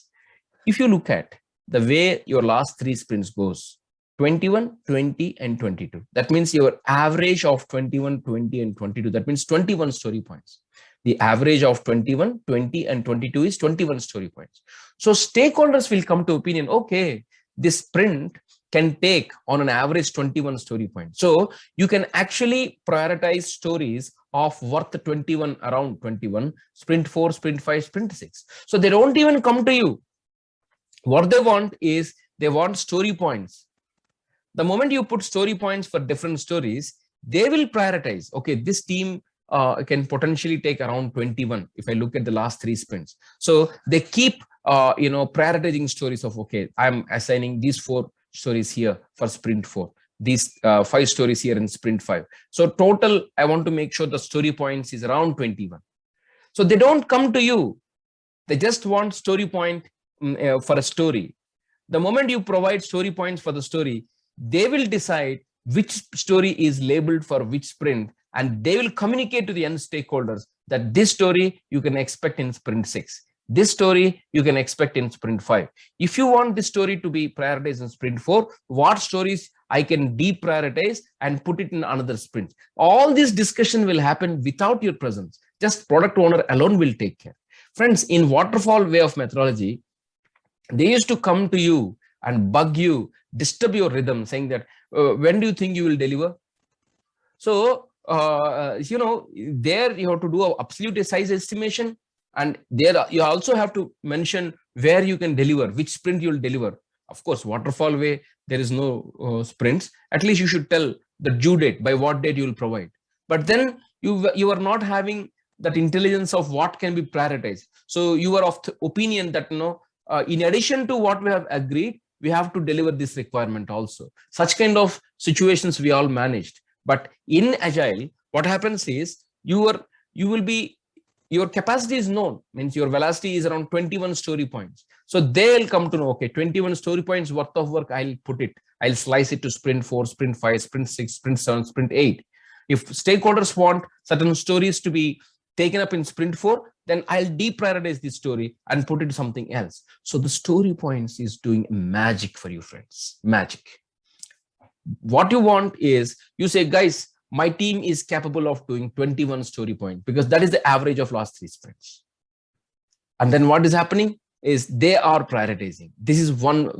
if you look at the way your last 3 sprints goes, 21, 20, and 22. That means your average of 21, 20, and 22. That means 21 story points. The average of 21, 20, and 22 is 21 story points. So stakeholders will come to opinion, okay, this sprint can take on an average 21 story points. So you can actually prioritize stories of worth 21, around 21, sprint 4, sprint 5, sprint 6. So they don't even come to you. What they want is, they want story points. The moment you put story points for different stories, they will prioritize, okay, this team can potentially take around 21 if I look at the last 3 sprints. So they keep prioritizing stories of, okay, I'm assigning these 4 stories here for sprint 4, these 5 stories here in sprint 5. So total, I want to make sure the story points is around 21. So they don't come to you. They just want story point for a story. The moment you provide story points for the story, they will decide which story is labeled for which sprint, and they will communicate to the end stakeholders that this story you can expect in sprint 6. This story you can expect in sprint 5. If you want this story to be prioritized in sprint 4, what stories I can deprioritize and put it in another sprint. All this discussion will happen without your presence. Just product owner alone will take care. Friends, in waterfall way of methodology, they used to come to you and bug you, disturb your rhythm, saying that, when do you think you will deliver? So there you have to do an absolute size estimation, and there you also have to mention where you can deliver, which sprint you'll deliver. Of course, waterfall way, there is no sprints. At least you should tell the due date, by what date you will provide. But then you are not having that intelligence of what can be prioritized. So you are of the opinion that, in addition to what we have agreed, we have to deliver this requirement also. Such kind of situations we all managed. But in Agile, what happens is your capacity is known, means your velocity is around 21 story points. So they'll come to know, okay, 21 story points worth of work, I'll slice it to sprint 4, sprint 5, sprint 6, sprint 7, sprint 8. If stakeholders want certain stories to be taken up in sprint 4, then I'll deprioritize this story and put it something else. So the story points is doing magic for you, friends. Magic. What you want is, you say, guys, my team is capable of doing 21 story points because that is the average of last 3 sprints. And then what is happening is they are prioritizing. This is one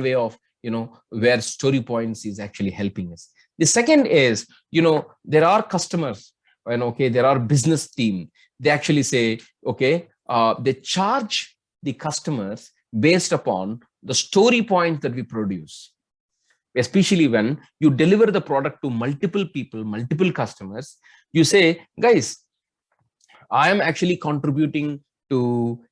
way of, where story points is actually helping us. The second is, there are customers, and okay, there are business team. They actually say, okay, they charge the customers based upon the story points that we produce. Especially when you deliver the product to multiple people, multiple customers, you say, guys, I am actually contributing to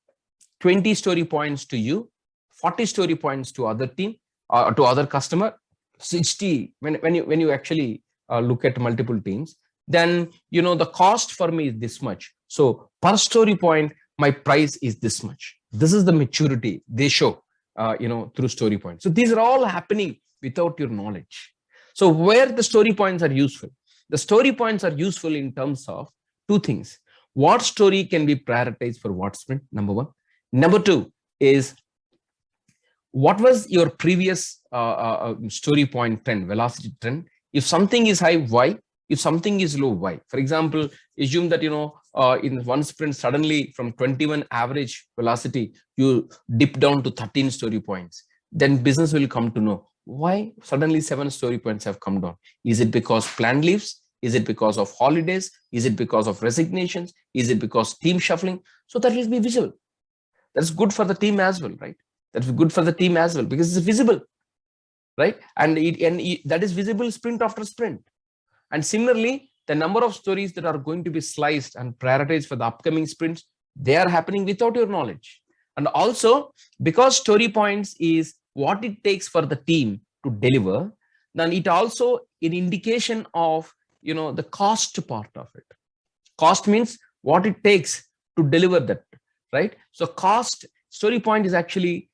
20 story points to you, 40 story points to other team, to other customer, 60. When you actually look at multiple teams, then the cost for me is this much. So per story point, my price is this much. This is the maturity they show, through story points. So these are all happening without your knowledge. So where the story points are useful? The story points are useful in terms of 2 things. What story can be prioritized for what sprint? Number 1. Number 2 is, what was your previous story point trend, velocity trend? If something is high, why? If something is low, why? For example, assume that, in one sprint, suddenly from 21 average velocity, you dip down to 13 story points. Then business will come to know, why suddenly 7 story points have come down? Is it because planned leaves? Is it because of holidays? Is it because of resignations? Is it because team shuffling? So that will be visible. That's good for the team as well, right? That's good for the team as well because it's visible, right? And that is visible sprint after sprint. And similarly, the number of stories that are going to be sliced and prioritized for the upcoming sprints, they are happening without your knowledge. And also, because story points is what it takes for the team to deliver, then it also an indication of, the cost part of it. Cost means what it takes to deliver that, right? So cost, story point is actually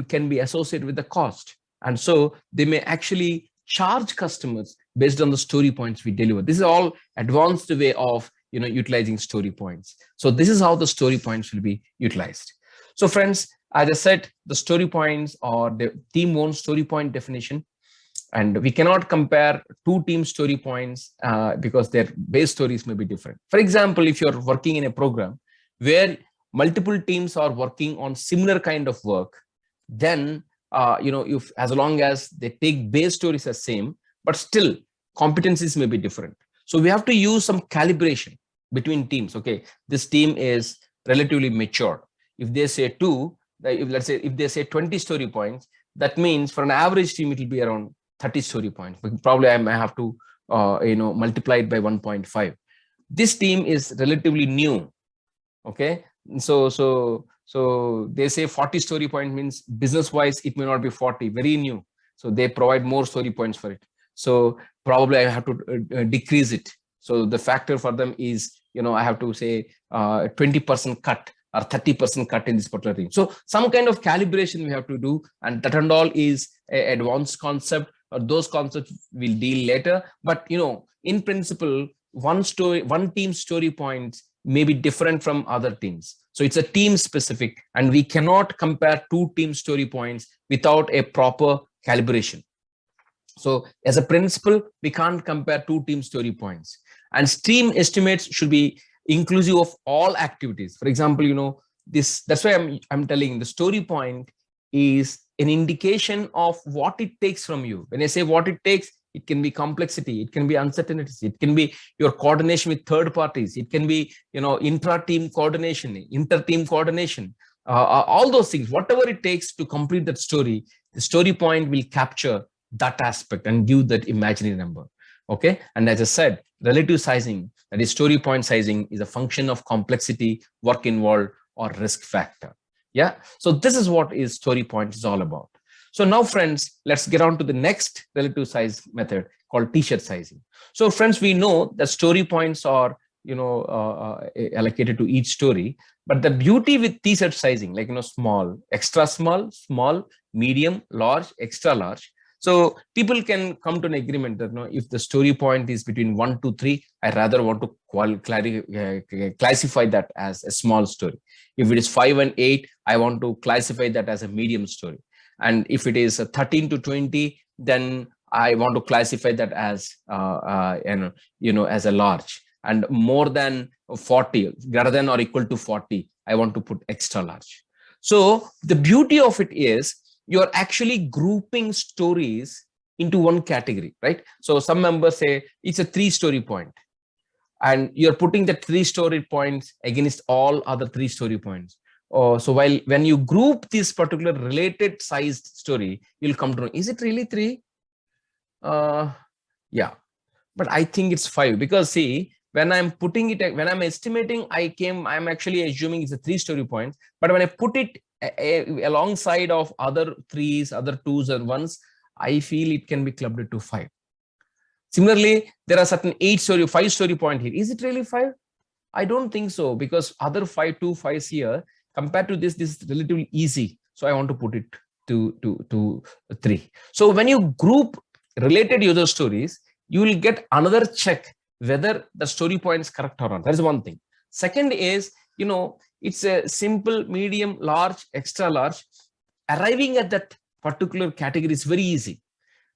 can be associated with the cost. And so they may actually charge customers based on the story points we deliver. This is all advanced way of, utilizing story points. So this is how the story points will be utilized. So friends, as I said, the story points or the team own story point definition, and we cannot compare 2 team story points because their base stories may be different. For example, if you're working in a program where multiple teams are working on similar kind of work, then if as long as they take base stories as same, but still competencies may be different. So we have to use some calibration between teams. Okay, this team is relatively mature. If they say 2, let's say if they say 20 story points, that means for an average team it will be around 30 story points. Probably I may have to multiply it by 1.5. This team is relatively new. Okay, so they say 40 story point means business wise it may not be 40, very new. So they provide more story points for it. So probably I have to decrease it. So the factor for them is, I have to say 20% cut or 30% cut in this particular thing. So some kind of calibration we have to do, and that and all is an advanced concept, or those concepts we'll deal later. But in principle, one team story points may be different from other teams. So it's a team specific, and we cannot compare 2 team story points without a proper calibration. So as a principle, we can't compare 2 team story points, and stream estimates should be inclusive of all activities. For example, that's why I'm telling the story point is an indication of what it takes from you. When I say what it takes, it can be complexity, it can be uncertainties, it can be your coordination with third parties, it can be, intra-team coordination, inter-team coordination, all those things, whatever it takes to complete that story, the story point will capture that aspect and give that imaginary number. Okay. And as I said, relative sizing, that is story point sizing, is a function of complexity, work involved, or risk factor. Yeah. So this is what is story point is all about. So now, friends, let's get on to the next relative size method called t-shirt sizing. So friends, we know that story points are, allocated to each story, but the beauty with t-shirt sizing, like, small, extra small, small, medium, large, extra large. So people can come to an agreement that, if the story point is between 1 to 3, I rather want to classify that as a small story. If it is 5 and 8, I want to classify that as a medium story. And if it is 13 to 20, then I want to classify that as, as a large. And more than 40, greater than or equal to 40, I want to put extra large. So the beauty of it is, you're actually grouping stories into one category, right? So some members say it's a 3-story point, and you're putting the 3-story points against all other 3-story points. So when you group this particular related sized story, you'll come to know, is it really 3? Yeah, but I think it's 5, because see, when I'm putting it, when I'm estimating, I'm actually assuming it's a 3-story point, but when I put it alongside of other 3s, other 2s and 1s, I feel it can be clubbed to 5. Similarly, there are certain 8-story, 5-story point here. Is it really 5? I don't think so, because other 2 5s here, compared to this is relatively easy. So I want to put it to 3. So when you group related user stories, you will get another check whether the story point is correct or not. That is one thing. Second is, it's a simple, medium, large, extra large. Arriving at that particular category is very easy,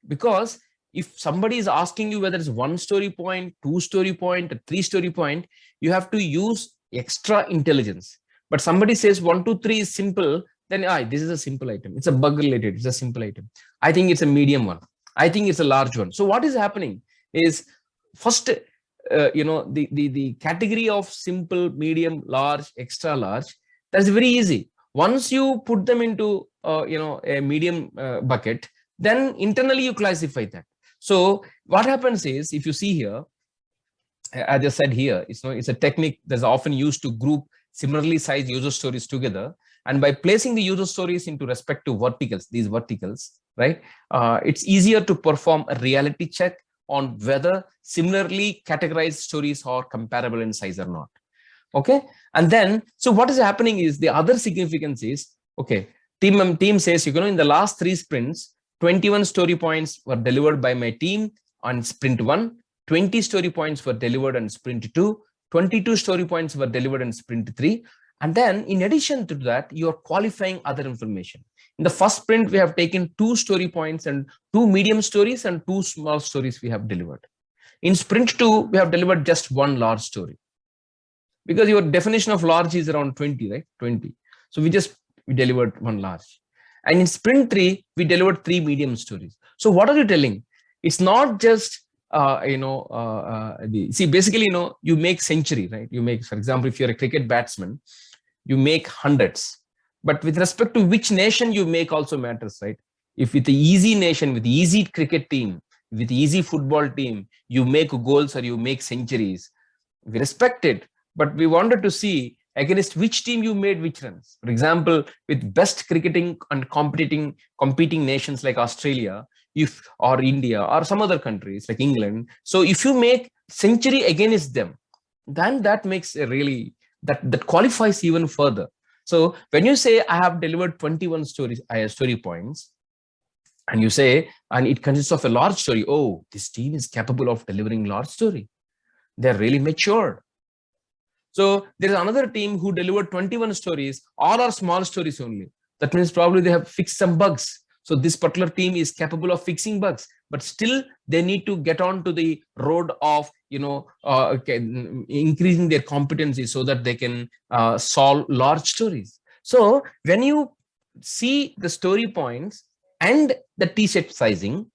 because if somebody is asking you whether it's 1-story point, 2-story point, a 3-story point, you have to use extra intelligence. But somebody says 1, 2, 3 is simple, then this is a simple item. It's a bug related. It's a simple item. I think it's a medium one. I think it's a large one. So what is happening is, first, the category of simple, medium, large, extra large, that's very easy. Once you put them into a medium bucket, then internally you classify that. So what happens is, if you see here, as I said here, it's a technique that's often used to group similarly sized user stories together, and by placing the user stories into respective verticals, these verticals, right, it's easier to perform a reality check on whether similarly categorized stories are comparable in size or not. Okay. And then, so what is happening is, the other significance is, okay, team says, in the last 3 sprints, 21 story points were delivered by my team on sprint 1, 20 story points were delivered on sprint 2, 22 story points were delivered on sprint 3. And then in addition to that, you are qualifying other information. In the first sprint, we have taken 2 story points and 2 medium stories and 2 small stories we have delivered. In sprint 2, we have delivered just 1 large story, because your definition of large is around 20, right? 20. So we delivered 1 large. And in sprint 3, we delivered 3 medium stories. So what are you telling? It's not just, see, basically, you make century, right? You make, for example, if you're a cricket batsman, you make hundreds. But with respect to which nation you make also matters, right? If with the easy nation, with the easy cricket team, with the easy football team, you make goals or you make centuries, we respect it. But we wanted to see against which team you made which runs. For example, with best cricketing and competing nations like Australia, or India, or some other countries like England. So if you make century against them, then that makes a really, that qualifies even further. So when you say I have delivered 21 story points, and you say, and it consists of a large story, oh, this team is capable of delivering large story. They're really matured. So there is another team who delivered 21 stories, all are small stories only. That means probably they have fixed some bugs. So this particular team is capable of fixing bugs, but still they need to get on to the road of, increasing their competency so that they can solve large stories. So when you see the story points and the t-shirt sizing,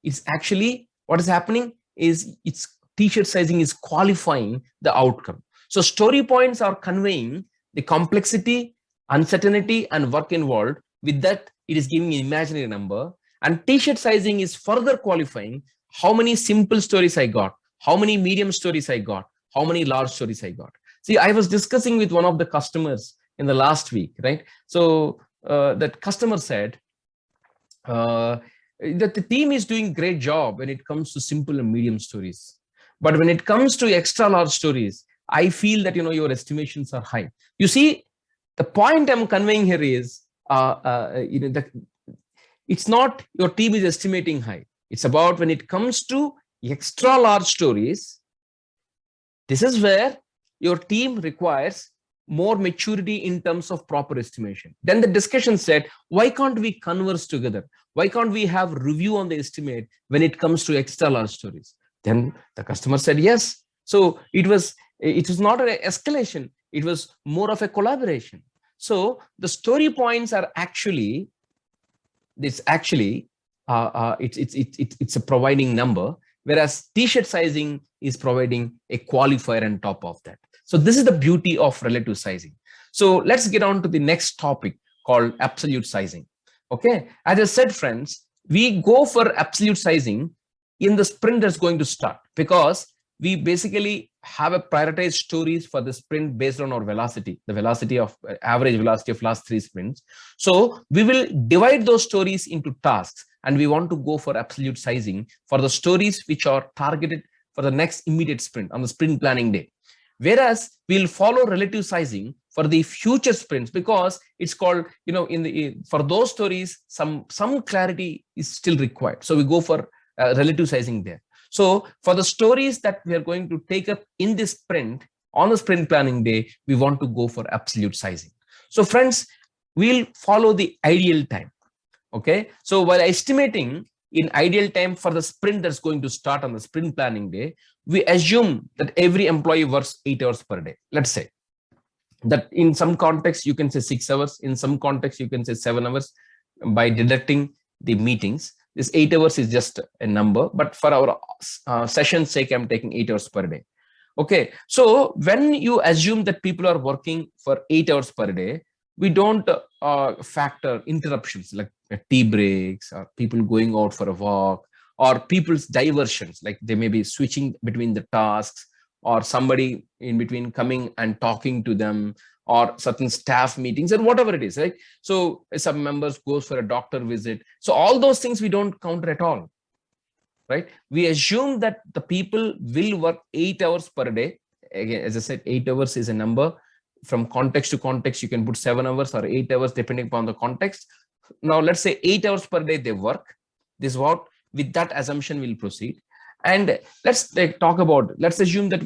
it's actually what is happening is its t-shirt sizing is qualifying the outcome. So story points are conveying the complexity, uncertainty, and work involved. With that, it is giving an imaginary number. And t-shirt sizing is further qualifying how many simple stories I got, how many medium stories I got, how many large stories I got. See, I was discussing with one of the customers in the last week, right? So that customer said that the team is doing great job when it comes to simple and medium stories. But when it comes to extra large stories, I feel that, your estimations are high. You see, the point I'm conveying here is, it's not your team is estimating high. It's about when it comes to extra large stories, this is where your team requires more maturity in terms of proper estimation. Then the discussion said, why can't we converse together? Why can't we have review on the estimate when it comes to extra large stories? Then the customer said yes. So it was not an escalation. It was more of a collaboration. So the story points are actually, it's a providing number, whereas t-shirt sizing is providing a qualifier on top of that. So this is the beauty of relative sizing. So let's get on to the next topic called absolute sizing. Okay, as I said, friends, we go for absolute sizing in the sprint that's going to start, because we basically have a prioritized stories for the sprint based on our velocity, the velocity of average velocity of last 3 sprints. So we will divide those stories into tasks, and we want to go for absolute sizing for the stories which are targeted for the next immediate sprint on the sprint planning day. Whereas we'll follow relative sizing for the future sprints, because it's called, for those stories, some clarity is still required. So we go for relative sizing there. So for the stories that we are going to take up in this sprint, on the sprint planning day, we want to go for absolute sizing. So friends, we'll follow the ideal time. Okay. So while estimating in ideal time for the sprint that's going to start on the sprint planning day, we assume that every employee works 8 hours per day. Let's say that in some context, you can say 6 hours. In some context, you can say 7 hours by deducting the meetings. This 8 hours is just a number, but for our session's sake, I'm taking 8 hours per day. Okay. So when you assume that people are working for 8 hours per day, we don't factor interruptions like tea breaks or people going out for a walk or people's diversions, like they may be switching between the tasks or somebody in between coming and talking to them or certain staff meetings and whatever it is, right? So some members goes for a doctor visit. So all those things we don't counter at all, right? We assume that the people will work 8 hours per day. Again, as I said, 8 hours is a number. From context to context, you can put 7 hours or 8 hours depending upon the context. Now, let's say 8 hours per day they work. This is what, with that assumption, we'll proceed. And let's talk about, let's assume that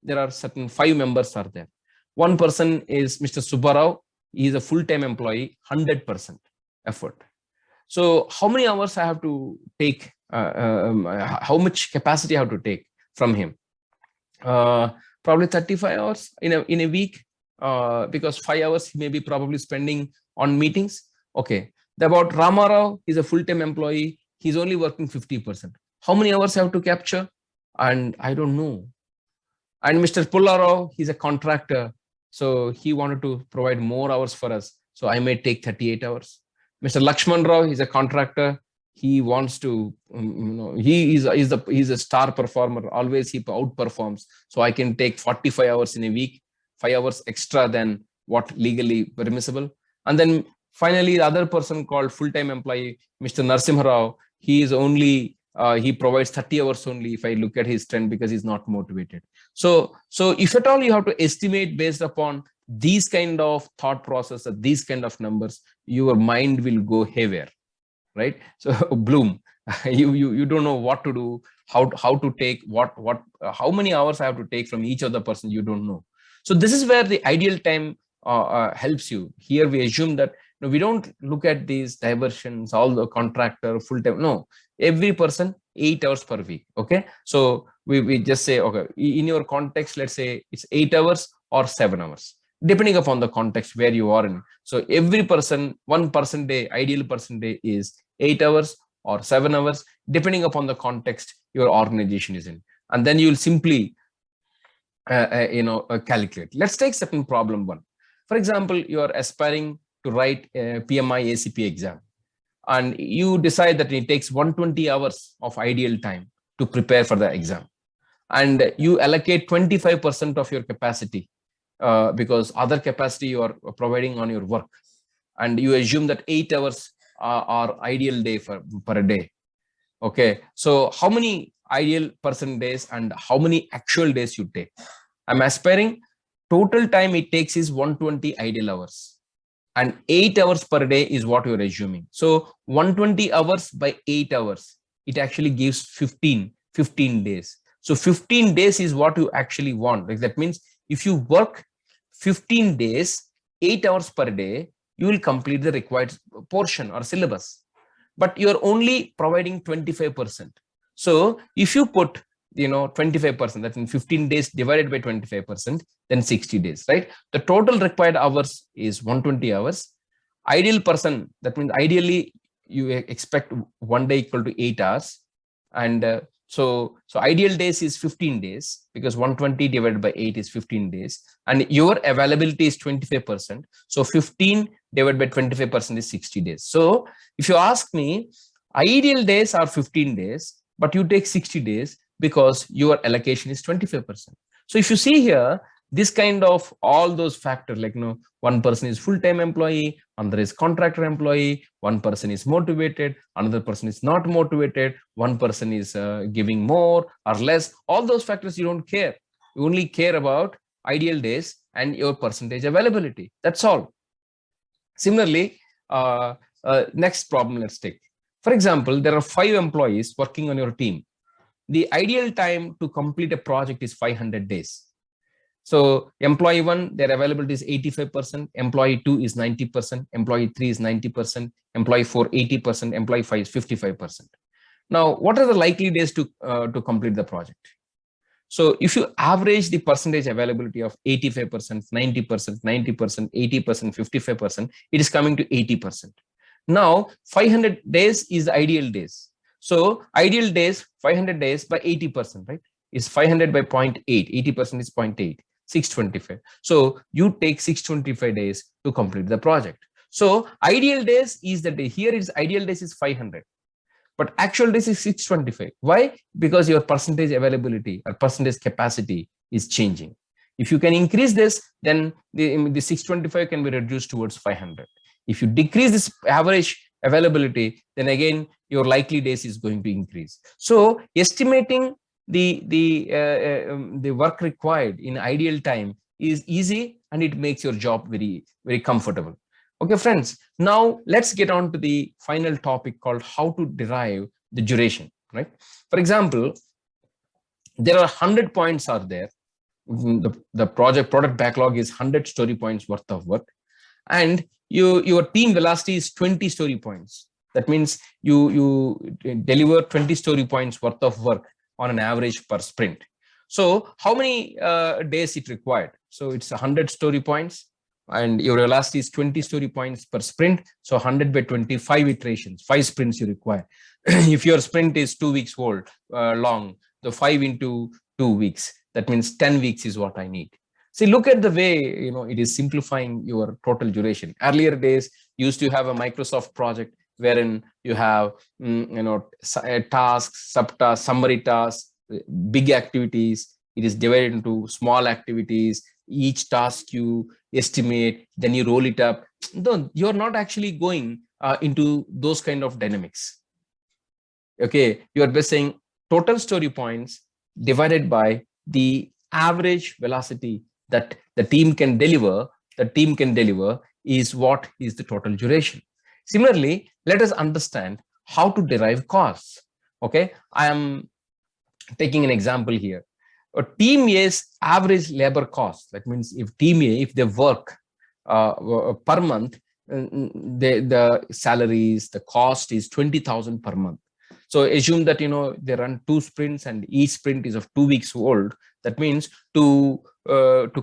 there are certain 5 members are there. One person is Mr. Subbarao. He is a full-time employee, 100% effort. So how many hours I have to take, how much capacity I have to take from him? Probably 35 hours in a week, because 5 hours he may be probably spending on meetings. Okay. About Ramarao, he's a full-time employee. He's only working 50%. How many hours I have to capture? And I don't know. And Mr. Pullarao, he's a contractor. So he wanted to provide more hours for us. So I may take 38 hours. Mr. Lakshman Rao, he's a contractor. He wants to, he's a star performer. Always he outperforms. So I can take 45 hours in a week, 5 hours extra than what legally permissible. And then finally, the other person called full-time employee, Mr. Narsimha Rao, he is only, he provides 30 hours only if I look at his trend, because he's not motivated. So if at all you have to estimate based upon these kind of thought process, these kind of numbers, your mind will go haywire, right? So bloom, you don't know what to do, how to take how many hours I have to take from each other person, you don't know. So this is where the ideal time helps you. Here we assume that we don't look at these diversions, all the contractor, full-time, no, every person 8 hours per week. Okay. So we just say, okay, in your context, let's say it's 8 hours or 7 hours, depending upon the context where you are in. So every person, 1 person day, ideal person day is 8 hours or 7 hours, depending upon the context your organization is in. And then you'll simply calculate. Let's take certain problem one. For example, you are aspiring to write a PMI ACP exam, and you decide that it takes 120 hours of ideal time to prepare for the exam, and you allocate 25% of your capacity because other capacity you are providing on your work, and you assume that 8 hours are ideal day per day. Okay, so how many ideal percent days and how many actual days you take? I'm aspiring total time it takes is 120 ideal hours, and 8 hours per day is what you're assuming. So 120 hours by 8 hours, it actually gives 15 days. So 15 days is what you actually want. Like that means if you work 15 days, 8 hours per day, you will complete the required portion or syllabus, but you're only providing 25%. So if you put 25%, that in 15 days divided by 25%, then 60 days, right? The total required hours is 120 hours. Ideal person, that means ideally you expect one day equal to 8 hours, and so ideal days is 15 days, because 120 divided by 8 is 15 days, and your availability is 25%. So 15 divided by 25% is 60 days. So if you ask me, ideal days are 15 days, but you take 60 days because your allocation is 25%. So if you see here, this kind of all those factors, like one person is full-time employee, another is contractor employee, one person is motivated, another person is not motivated, one person is giving more or less. All those factors you don't care. You only care about ideal days and your percentage availability. That's all. Similarly, next problem let's take. For example, there are 5 employees working on your team. The ideal time to complete a project is 500 days. So employee 1, their availability is 85%, employee 2 is 90%, employee 3 is 90%, employee 4 80%, employee 5 is 55%. Now, what are the likely days to complete the project? So if you average the percentage availability of 85%, 90%, 90%, 80%, 55%, it is coming to 80%. Now, 500 days is the ideal days. So ideal days, 500 days by 80%, right? Is 500 by 0.8, 80% is 0.8, 625. So you take 625 days to complete the project. So ideal days is the day. Here is ideal days is 500, but actual days is 625. Why? Because your percentage availability or percentage capacity is changing. If you can increase this, then the 625 can be reduced towards 500. If you decrease this average availability, then again your likely days is going to increase. So estimating the work required in ideal time is easy, and it makes your job very, very comfortable. Okay, friends, now let's get on to the final topic called how to derive the duration, right? For example, there are 100 points are there. The product backlog is 100 story points worth of work, and your team velocity is 20 story points. That means you deliver 20 story points worth of work on an average per sprint. So how many days it required? So it's 100 story points, and your velocity is 20 story points per sprint. So 100 by 25 iterations, 5 sprints you require. If your sprint is 2 weeks long, the 5 into 2 weeks, that means 10 weeks is what I need. See, look at the way it is simplifying your total duration. Earlier days, you used to have a Microsoft project wherein you have tasks, subtasks, summary tasks, big activities. It is divided into small activities. Each task you estimate, then you roll it up. No, you're not actually going into those kind of dynamics. Okay, you are just saying total story points divided by the average velocity that the team can deliver. The team can deliver is what is the total duration. Similarly, let us understand how to derive costs. Okay, I am taking an example here. A team A's average labor cost. That means if team A, if they work per month, the salaries, the cost is 20,000 per month. So assume that they run 2 sprints and each sprint is of 2 weeks old. That means to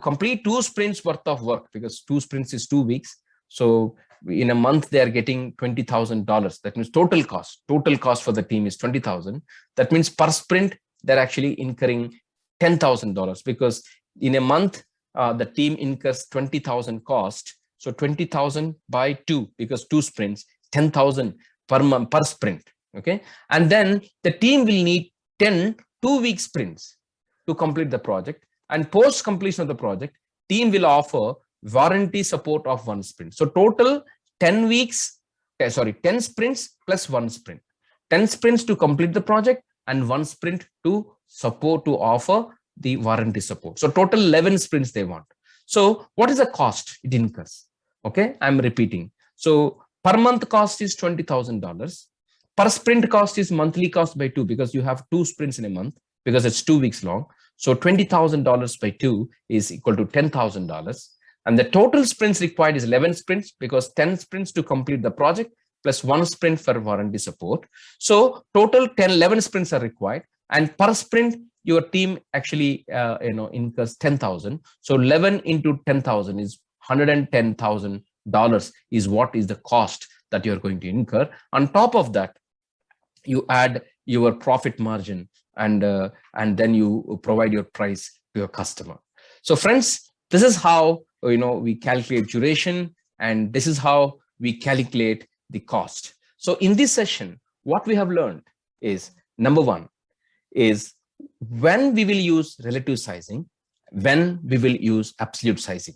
complete 2 sprints worth of work, because 2 sprints is 2 weeks. So in a month, they are getting $20,000. That means total cost for the team is 20,000. That means per sprint, they're actually incurring $10,000 because in a month, the team incurs 20,000 cost. So 20,000 by 2, because 2 sprints, 10,000 per month per sprint. Okay. And then the team will need 10 2-week sprints to complete the project. And post completion of the project, team will offer warranty support of 1 sprint. So total 10 weeks, 10 sprints plus 1 sprint. 10 sprints to complete the project and 1 sprint to support, to offer the warranty support. So total 11 sprints they want. So what is the cost it incurs? Okay, I'm repeating. So per month cost is $20,000. Per sprint cost is monthly cost by 2, because you have 2 sprints in a month, because it's 2 weeks long. So $20,000 by 2 is equal to $10,000. And the total sprints required is 11 sprints, because 10 sprints to complete the project plus 1 sprint for warranty support. So total 11 sprints are required. And per sprint, your team actually incurs 10,000. So 11 into 10,000 is $110,000 is what is the cost that you're going to incur. On top of that, you add your profit margin, and then you provide your price to your customer. So friends, this is how we calculate duration, and this is how we calculate the cost. So in this session, what we have learned is, number one is when we will use relative sizing, when we will use absolute sizing.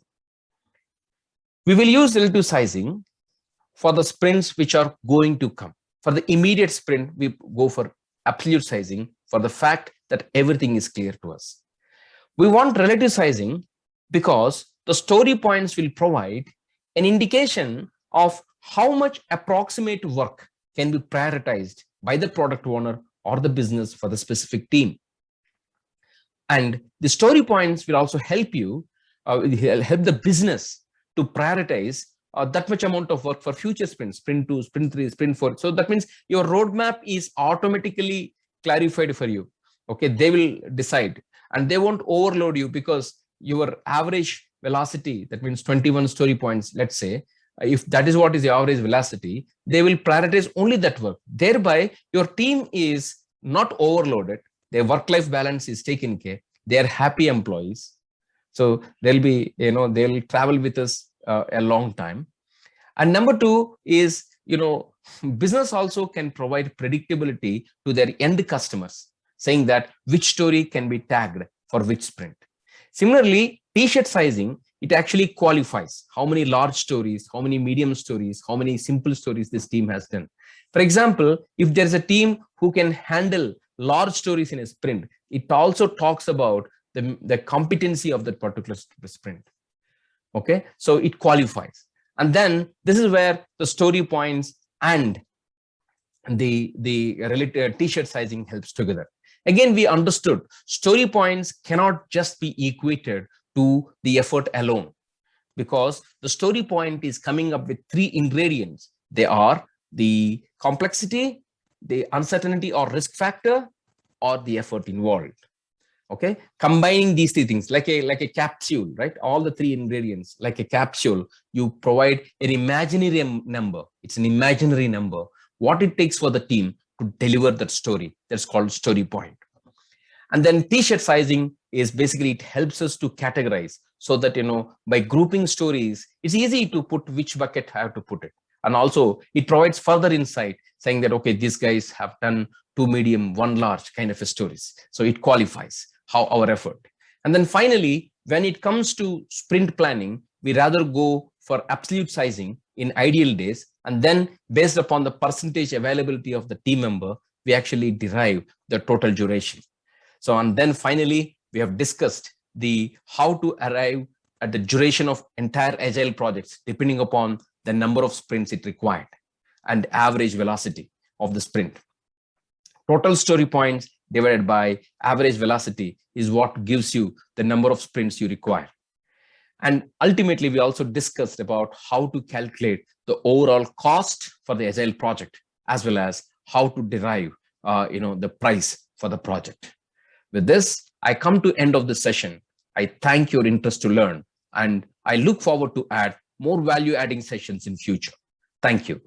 We will use relative sizing for the sprints which are going to come. For the immediate sprint, we go for absolute sizing for the fact that everything is clear to us. We want relative sizing because the story points will provide an indication of how much approximate work can be prioritized by the product owner or the business for the specific team. And the story points will also help you, help the business to prioritize that much amount of work for future sprints, sprint 2, sprint 3, sprint 4. So that means your roadmap is automatically clarified for you. Okay, they will decide, and they won't overload you, because your average velocity, that means 21 story points, let's say, if that is what is the average velocity, they will prioritize only that work. Thereby, your team is not overloaded. Their work-life balance is taken care. They are happy employees. So they'll be, they'll travel with us a long time. And number 2 is, business also can provide predictability to their end customers, saying that which story can be tagged for which sprint. Similarly, t-shirt sizing, it actually qualifies how many large stories, how many medium stories, how many simple stories this team has done. For example, if there's a team who can handle large stories in a sprint, it also talks about the competency of that particular sprint. Okay, so it qualifies. And then this is where the story points and the related t-shirt sizing helps together. Again, we understood story points cannot just be equated to the effort alone, because the story point is coming up with 3 ingredients. They are the complexity, the uncertainty or risk factor, or the effort involved. Okay, combining these 3 things like a capsule, right? All the 3 ingredients, like a capsule, you provide an imaginary number. It's an imaginary number, what it takes for the team to deliver that story. That's called story point. And then t-shirt sizing is basically, it helps us to categorize, so that, by grouping stories, it's easy to put which bucket I have to put it. And also it provides further insight, saying that, okay, these guys have done 2 medium, 1 large kind of stories. So it qualifies how our effort. And then finally, when it comes to sprint planning, we rather go for absolute sizing in ideal days. And then based upon the percentage availability of the team member, we actually derive the total duration. So, and then finally, we have discussed how to arrive at the duration of entire agile projects, depending upon the number of sprints it required and average velocity of the sprint. Total story points divided by average velocity is what gives you the number of sprints you require. And ultimately, we also discussed about how to calculate the overall cost for the agile project, as well as how to derive the price for the project. With this, I come to end of the session. I thank your interest to learn, and I look forward to add more value adding sessions in future. Thank you.